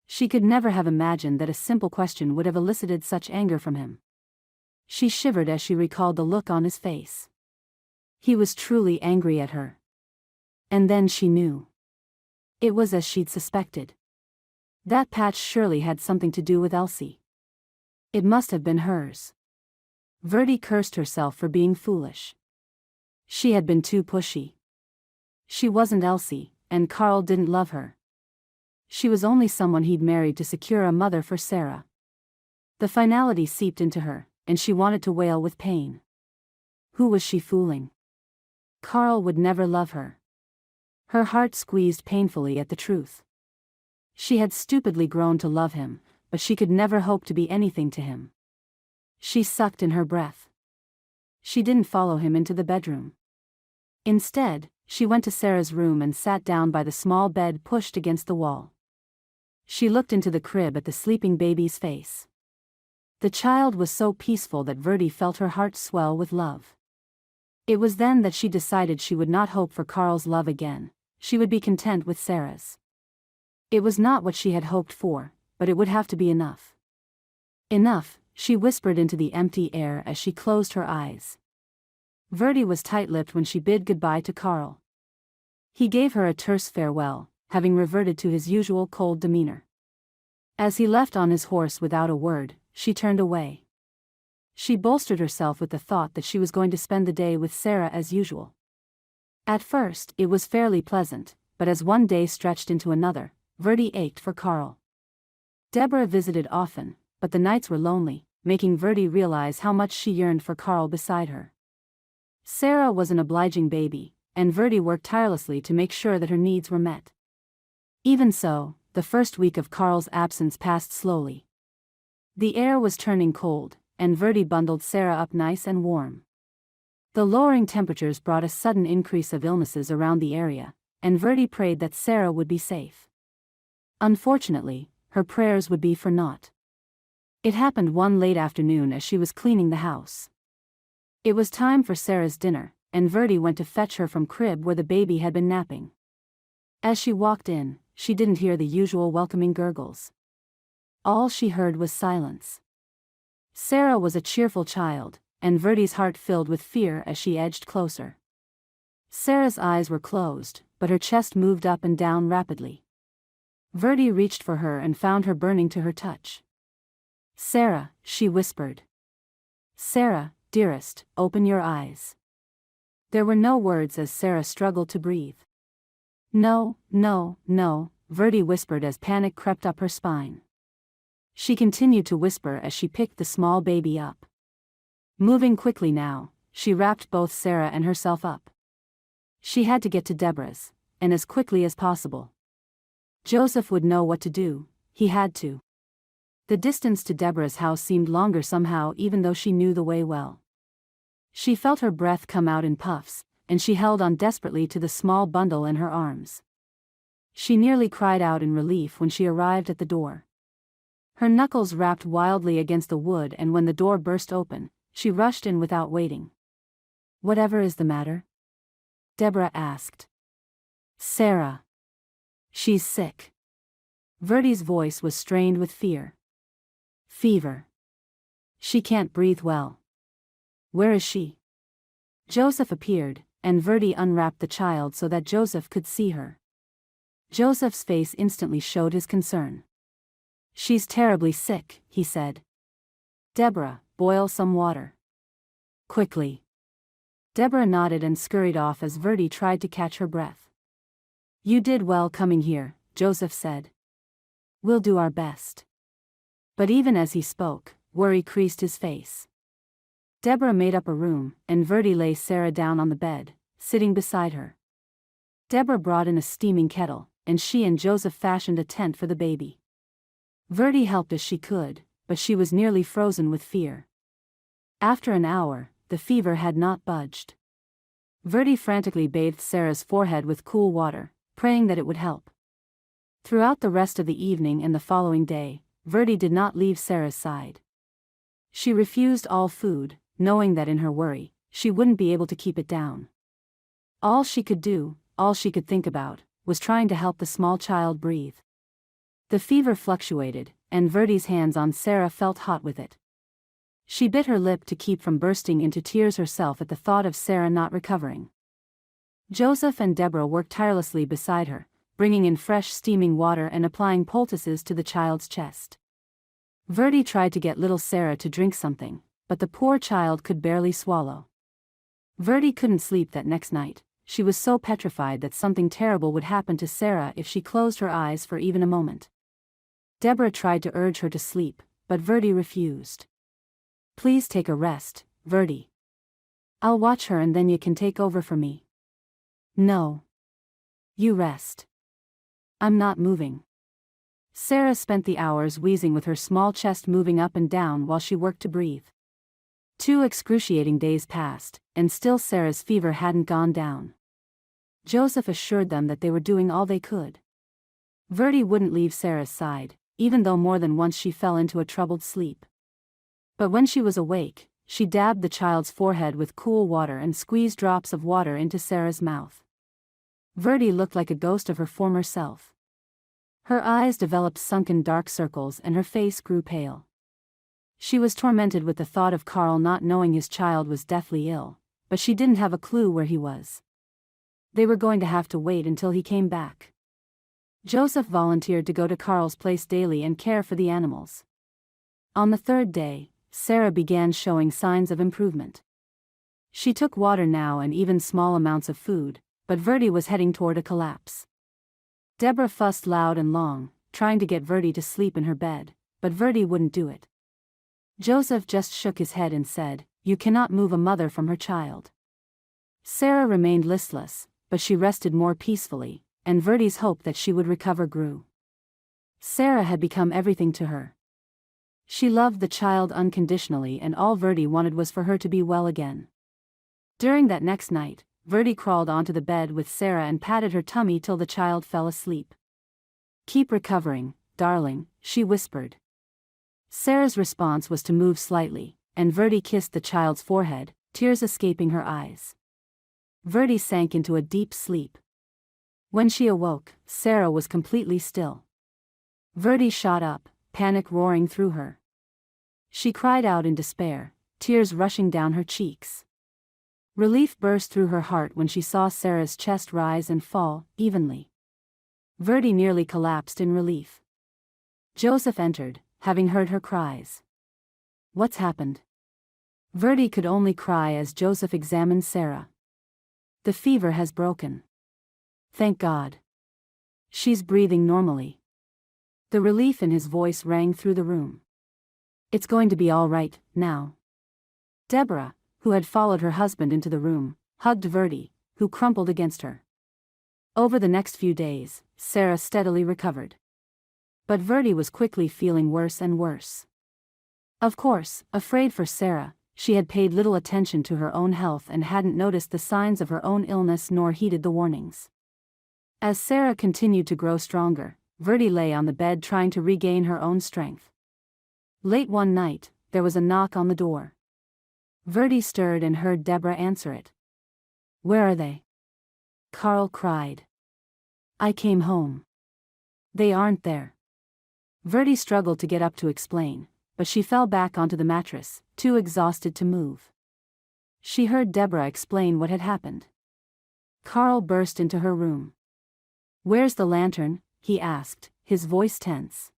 She could never have imagined that a simple question would have elicited such anger from him. She shivered as she recalled the look on his face. He was truly angry at her. And then she knew. It was as she'd suspected. That patch surely had something to do with Elsie. It must have been hers. Verdi cursed herself for being foolish. She had been too pushy. She wasn't Elsie, and Carl didn't love her. She was only someone he'd married to secure a mother for Sarah. The finality seeped into her, and she wanted to wail with pain. Who was she fooling? Carl would never love her. Her heart squeezed painfully at the truth. She had stupidly grown to love him, but she could never hope to be anything to him. She sucked in her breath. She didn't follow him into the bedroom. Instead, she went to Sarah's room and sat down by the small bed pushed against the wall. She looked into the crib at the sleeping baby's face. The child was so peaceful that Verdi felt her heart swell with love. It was then that she decided she would not hope for Carl's love again. She would be content with Sarah's. It was not what she had hoped for, but it would have to be enough. Enough, she whispered into the empty air as she closed her eyes. Verdi was tight-lipped when she bid goodbye to Carl. He gave her a terse farewell, having reverted to his usual cold demeanor. As he left on his horse without a word, she turned away. She bolstered herself with the thought that she was going to spend the day with Sarah as usual. At first, it was fairly pleasant, but as one day stretched into another, Verdi ached for Carl. Deborah visited often, but the nights were lonely, making Verdi realize how much she yearned for Carl beside her. Sarah was an obliging baby, and Verdi worked tirelessly to make sure that her needs were met. Even so, the first week of Carl's absence passed slowly. The air was turning cold, and Verdi bundled Sarah up nice and warm. The lowering temperatures brought a sudden increase of illnesses around the area, and Verdi prayed that Sarah would be safe. Unfortunately, her prayers would be for naught. It happened one late afternoon as she was cleaning the house. It was time for Sarah's dinner, and Verdi went to fetch her from crib where the baby had been napping. As she walked in, she didn't hear the usual welcoming gurgles. All she heard was silence. Sarah was a cheerful child, and Verdi's heart filled with fear as she edged closer. Sarah's eyes were closed, but her chest moved up and down rapidly. Verdi reached for her and found her burning to her touch. "Sarah," she whispered. "Sarah, dearest, open your eyes." There were no words as Sarah struggled to breathe. "No, no, no," Verdi whispered as panic crept up her spine. She continued to whisper as she picked the small baby up. Moving quickly now, she wrapped both Sarah and herself up. She had to get to Deborah's, and as quickly as possible. Joseph would know what to do, he had to. The distance to Deborah's house seemed longer somehow even though she knew the way well. She felt her breath come out in puffs, and she held on desperately to the small bundle in her arms. She nearly cried out in relief when she arrived at the door. Her knuckles rapped wildly against the wood, and when the door burst open, she rushed in without waiting. "Whatever is the matter?" Deborah asked. "Sarah. She's sick." Verdi's voice was strained with fear. "Fever. She can't breathe well." "Where is she?" Joseph appeared, and Verdi unwrapped the child so that Joseph could see her. Joseph's face instantly showed his concern. "She's terribly sick," he said. "Deborah, boil some water. Quickly." Deborah nodded and scurried off as Verdi tried to catch her breath. "You did well coming here," Joseph said. "We'll do our best." But even as he spoke, worry creased his face. Deborah made up a room, and Verdi lay Sarah down on the bed, sitting beside her. Deborah brought in a steaming kettle, and she and Joseph fashioned a tent for the baby. Verdi helped as she could, but she was nearly frozen with fear. After an hour, the fever had not budged. Verdi frantically bathed Sarah's forehead with cool water, praying that it would help. Throughout the rest of the evening and the following day, Verdi did not leave Sarah's side. She refused all food, knowing that in her worry, she wouldn't be able to keep it down. All she could do, all she could think about, was trying to help the small child breathe. The fever fluctuated, and Verdi's hands on Sarah felt hot with it. She bit her lip to keep from bursting into tears herself at the thought of Sarah not recovering. Joseph and Deborah worked tirelessly beside her, bringing in fresh steaming water and applying poultices to the child's chest. Verdi tried to get little Sarah to drink something, but the poor child could barely swallow. Verdi couldn't sleep that next night. She was so petrified that something terrible would happen to Sarah if she closed her eyes for even a moment. Deborah tried to urge her to sleep, but Verdi refused. "Please take a rest, Verdi. I'll watch her and then you can take over for me." "No. You rest. I'm not moving." Sarah spent the hours wheezing with her small chest moving up and down while she worked to breathe. 2 excruciating days passed, and still Sarah's fever hadn't gone down. Joseph assured them that they were doing all they could. Verdi wouldn't leave Sarah's side, even though more than once she fell into a troubled sleep. But when she was awake, she dabbed the child's forehead with cool water and squeezed drops of water into Sarah's mouth. Verdi looked like a ghost of her former self. Her eyes developed sunken dark circles and her face grew pale. She was tormented with the thought of Carl not knowing his child was deathly ill, but she didn't have a clue where he was. They were going to have to wait until he came back. Joseph volunteered to go to Carl's place daily and care for the animals. On the 3rd day, Sarah began showing signs of improvement. She took water now and even small amounts of food, but Verdi was heading toward a collapse. Deborah fussed loud and long, trying to get Verdi to sleep in her bed, but Verdi wouldn't do it. Joseph just shook his head and said, "You cannot move a mother from her child." Sarah remained listless, but she rested more peacefully, and Verdi's hope that she would recover grew. Sarah had become everything to her. She loved the child unconditionally and all Verdi wanted was for her to be well again. During that next night, Verdi crawled onto the bed with Sarah and patted her tummy till the child fell asleep. "Keep recovering, darling," she whispered. Sarah's response was to move slightly, and Verdi kissed the child's forehead, tears escaping her eyes. Verdi sank into a deep sleep. When she awoke, Sarah was completely still. Verdi shot up, panic roaring through her. She cried out in despair, tears rushing down her cheeks. Relief burst through her heart when she saw Sarah's chest rise and fall, evenly. Verdi nearly collapsed in relief. Joseph entered, having heard her cries. "What's happened?" Verdi could only cry as Joseph examined Sarah. "The fever has broken. Thank God. She's breathing normally." The relief in his voice rang through the room. "It's going to be all right, now." Deborah, who had followed her husband into the room, hugged Verdi, who crumpled against her. Over the next few days, Sarah steadily recovered. But Verdi was quickly feeling worse and worse. Of course, afraid for Sarah, she had paid little attention to her own health and hadn't noticed the signs of her own illness nor heeded the warnings. As Sarah continued to grow stronger, Verdi lay on the bed trying to regain her own strength. Late one night, there was a knock on the door. Verdi stirred and heard Deborah answer it. "Where are they?" Carl cried. "I came home. They aren't there." Verdi struggled to get up to explain, but she fell back onto the mattress, too exhausted to move. She heard Deborah explain what had happened. Carl burst into her room. "Where's the lantern?" he asked, his voice tense.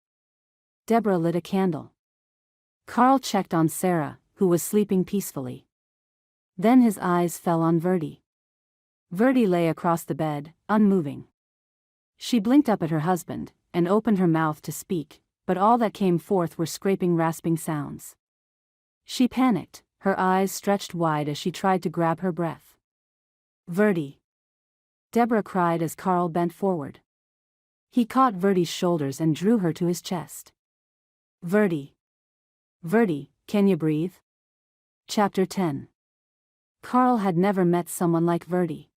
Deborah lit a candle. Carl checked on Sarah, who was sleeping peacefully. Then his eyes fell on Verdi. Verdi lay across the bed, unmoving. She blinked up at her husband, and opened her mouth to speak, but all that came forth were scraping, rasping sounds. She panicked, her eyes stretched wide as she tried to grab her breath. "Verdi!" Deborah cried as Carl bent forward. He caught Verdi's shoulders and drew her to his chest. "Verdi! Verdi, can you breathe?" Chapter 10. Carl had never met someone like Verdi.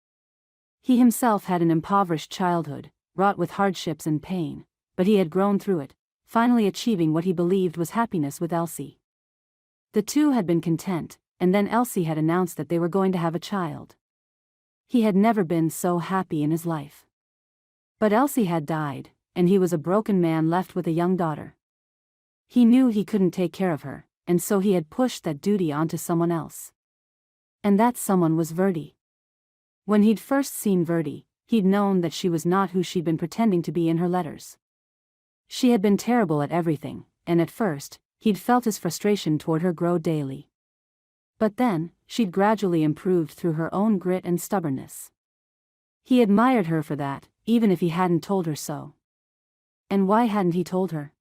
He himself had an impoverished childhood, wrought with hardships and pain, but he had grown through it, finally achieving what he believed was happiness with Elsie. The two had been content, and then Elsie had announced that they were going to have a child. He had never been so happy in his life. But Elsie had died, and he was a broken man left with a young daughter. He knew he couldn't take care of her, and so he had pushed that duty onto someone else. And that someone was Verdi. When he'd first seen Verdi, he'd known that she was not who she'd been pretending to be in her letters. She had been terrible at everything, and at first, he'd felt his frustration toward her grow daily. But then, she'd gradually improved through her own grit and stubbornness. He admired her for that, even if he hadn't told her so. And why hadn't he told her?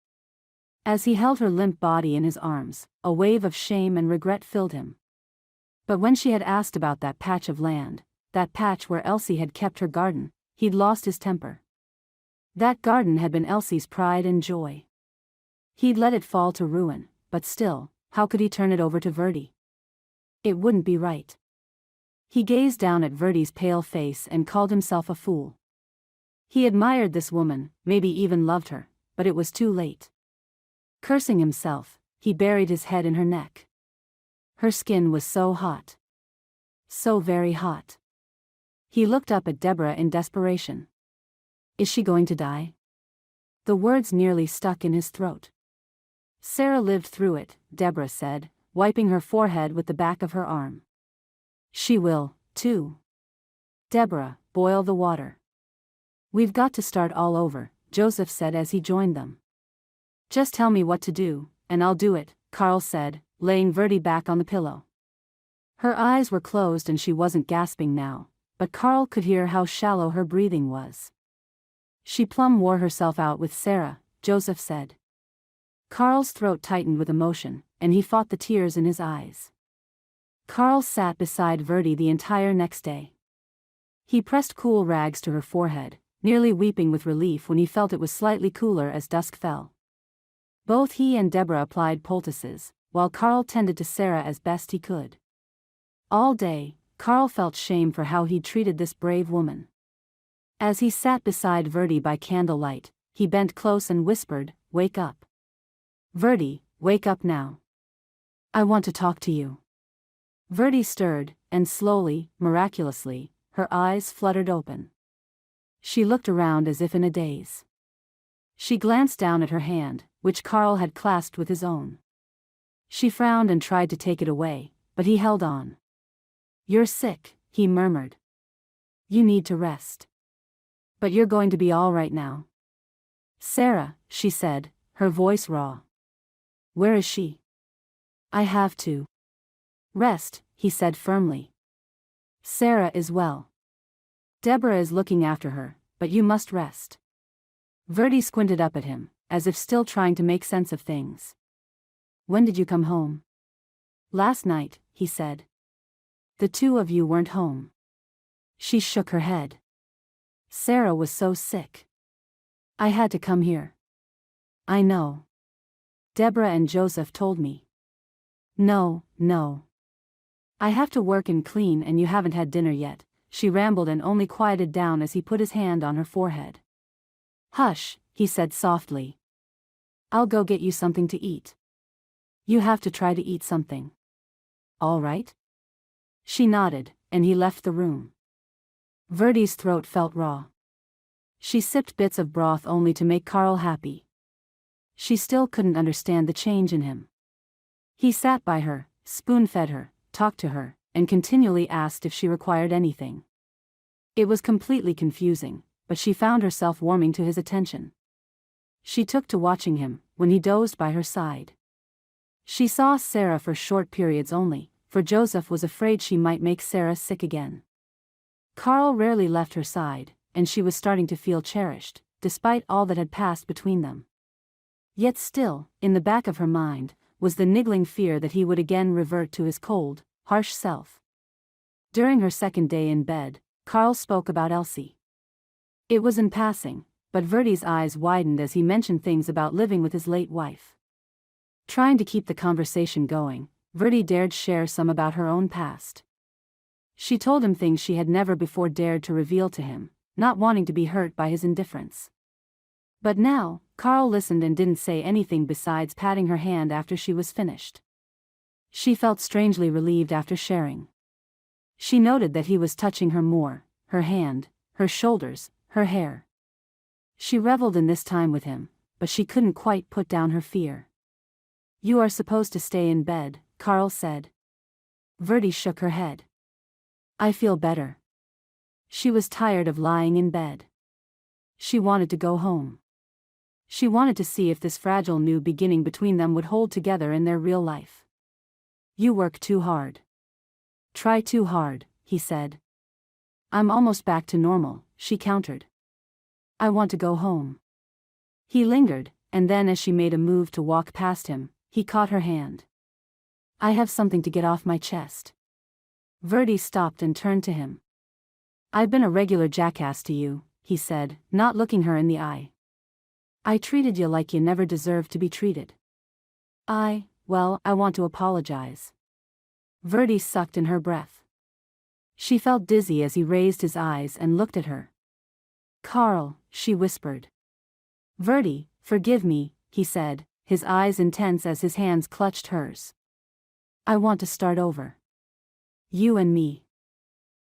As he held her limp body in his arms, a wave of shame and regret filled him. But when she had asked about that patch of land, that patch where Elsie had kept her garden, he'd lost his temper. That garden had been Elsie's pride and joy. He'd let it fall to ruin, but still, how could he turn it over to Verdi? It wouldn't be right. He gazed down at Verdi's pale face and called himself a fool. He admired this woman, maybe even loved her, but it was too late. Cursing himself, he buried his head in her neck. Her skin was so hot. So very hot. He looked up at Deborah in desperation. Is she going to die? The words nearly stuck in his throat. Sarah lived through it, Deborah said, wiping her forehead with the back of her arm. She will, too. Deborah, boil the water. We've got to start all over, Joseph said as he joined them. Just tell me what to do, and I'll do it, Carl said, laying Verdi back on the pillow. Her eyes were closed and she wasn't gasping now, but Carl could hear how shallow her breathing was. She plumb wore herself out with Sarah, Joseph said. Carl's throat tightened with emotion, and he fought the tears in his eyes. Carl sat beside Verdi the entire next day. He pressed cool rags to her forehead, nearly weeping with relief when he felt it was slightly cooler as dusk fell. Both he and Deborah applied poultices, while Carl tended to Sarah as best he could. All day, Carl felt shame for how he'd treated this brave woman. As he sat beside Verdi by candlelight, he bent close and whispered, "Wake up. Verdi, wake up now. I want to talk to you." Verdi stirred, and slowly, miraculously, her eyes fluttered open. She looked around as if in a daze. She glanced down at her hand, which Carl had clasped with his own. She frowned and tried to take it away, but he held on. "You're sick," he murmured. "You need to rest. But you're going to be all right now." "Sarah," she said, her voice raw. "Where is she?" "I have to rest," he said firmly. "Sarah is well. Deborah is looking after her, but you must rest." Verdi squinted up at him, as if still trying to make sense of things. "When did you come home?" "Last night," he said. "The two of you weren't home." She shook her head. "Sarah was so sick. I had to come here." "I know. Deborah and Joseph told me." No. "I have to work and clean and you haven't had dinner yet," she rambled and only quieted down as he put his hand on her forehead. "Hush," he said softly. "I'll go get you something to eat. You have to try to eat something. All right?" She nodded, and he left the room. Verdi's throat felt raw. She sipped bits of broth only to make Carl happy. She still couldn't understand the change in him. He sat by her, spoon-fed her, talked to her, and continually asked if she required anything. It was completely confusing, but she found herself warming to his attention. She took to watching him, when he dozed by her side. She saw Sarah for short periods only, for Joseph was afraid she might make Sarah sick again. Carl rarely left her side, and she was starting to feel cherished, despite all that had passed between them. Yet still, in the back of her mind, was the niggling fear that he would again revert to his cold, harsh self. During her second day in bed, Carl spoke about Elsie. It was in passing, but Verdi's eyes widened as he mentioned things about living with his late wife. Trying to keep the conversation going, Verdi dared share some about her own past. She told him things she had never before dared to reveal to him, not wanting to be hurt by his indifference. But now, Carl listened and didn't say anything besides patting her hand after she was finished. She felt strangely relieved after sharing. She noted that he was touching her more, her hand, her shoulders, her hair. She reveled in this time with him, but she couldn't quite put down her fear. "You are supposed to stay in bed," Carl said. Verdi shook her head. "I feel better." She was tired of lying in bed. She wanted to go home. She wanted to see if this fragile new beginning between them would hold together in their real life. "You work too hard." "Try too hard," he said. "I'm almost back to normal," she countered. "I want to go home." He lingered, and then as she made a move to walk past him, he caught her hand. "I have something to get off my chest." Verdi stopped and turned to him. "I've been a regular jackass to you," he said, not looking her in the eye. "I treated you like you never deserved to be treated. Well, I want to apologize." Verdi sucked in her breath. She felt dizzy as he raised his eyes and looked at her. "Carl," she whispered. "Verdi, forgive me," he said, his eyes intense as his hands clutched hers. "I want to start over. You and me.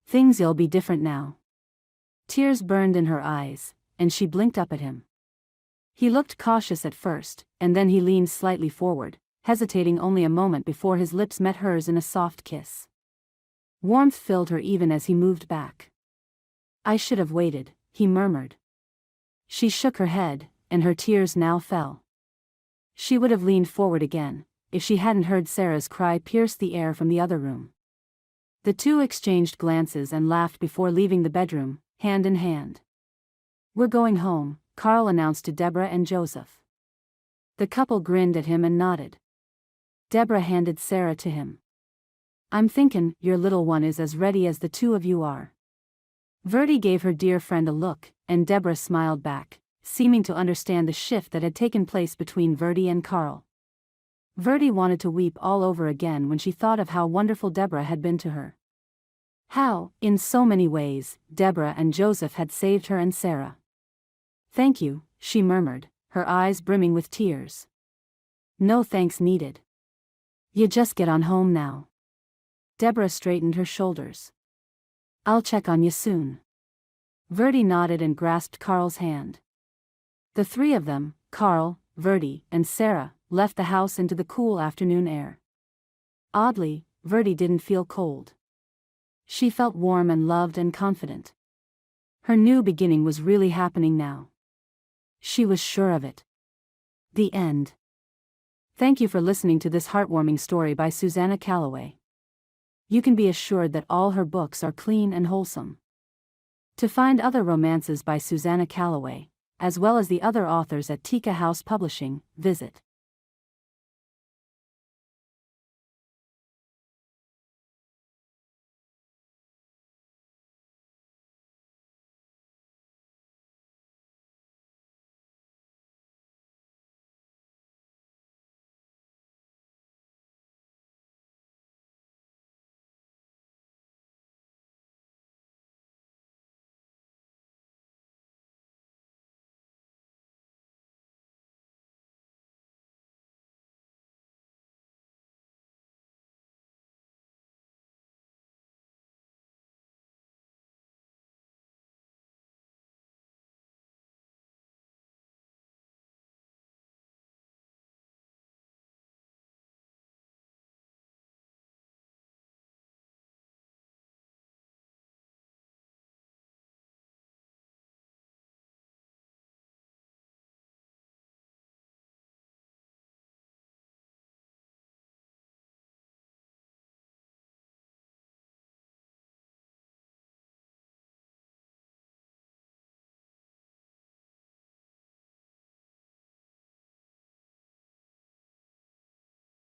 Things'll be different now." Tears burned in her eyes, and she blinked up at him. He looked cautious at first, and then he leaned slightly forward, hesitating only a moment before his lips met hers in a soft kiss. Warmth filled her even as he moved back. "I should have waited," he murmured. She shook her head, and her tears now fell. She would have leaned forward again, if she hadn't heard Sarah's cry pierce the air from the other room. The two exchanged glances and laughed before leaving the bedroom, hand in hand. "We're going home," Carl announced to Deborah and Joseph. The couple grinned at him and nodded. Deborah handed Sarah to him. "I'm thinkin' your little one is as ready as the two of you are." Verdi gave her dear friend a look, and Deborah smiled back, seeming to understand the shift that had taken place between Verdi and Carl. Verdi wanted to weep all over again when she thought of how wonderful Deborah had been to her. How, in so many ways, Deborah and Joseph had saved her and Sarah. "Thank you," she murmured, her eyes brimming with tears. "No thanks needed. You just get on home now." Deborah straightened her shoulders. "I'll check on you soon." Verdi nodded and grasped Carl's hand. The three of them, Carl, Verdi, and Sarah, left the house into the cool afternoon air. Oddly, Verdi didn't feel cold. She felt warm and loved and confident. Her new beginning was really happening now. She was sure of it. The end. Thank you for listening to this heartwarming story by Susannah Calloway. You can be assured that all her books are clean and wholesome. To find other romances by Susannah Calloway, as well as the other authors at Tika House Publishing, visit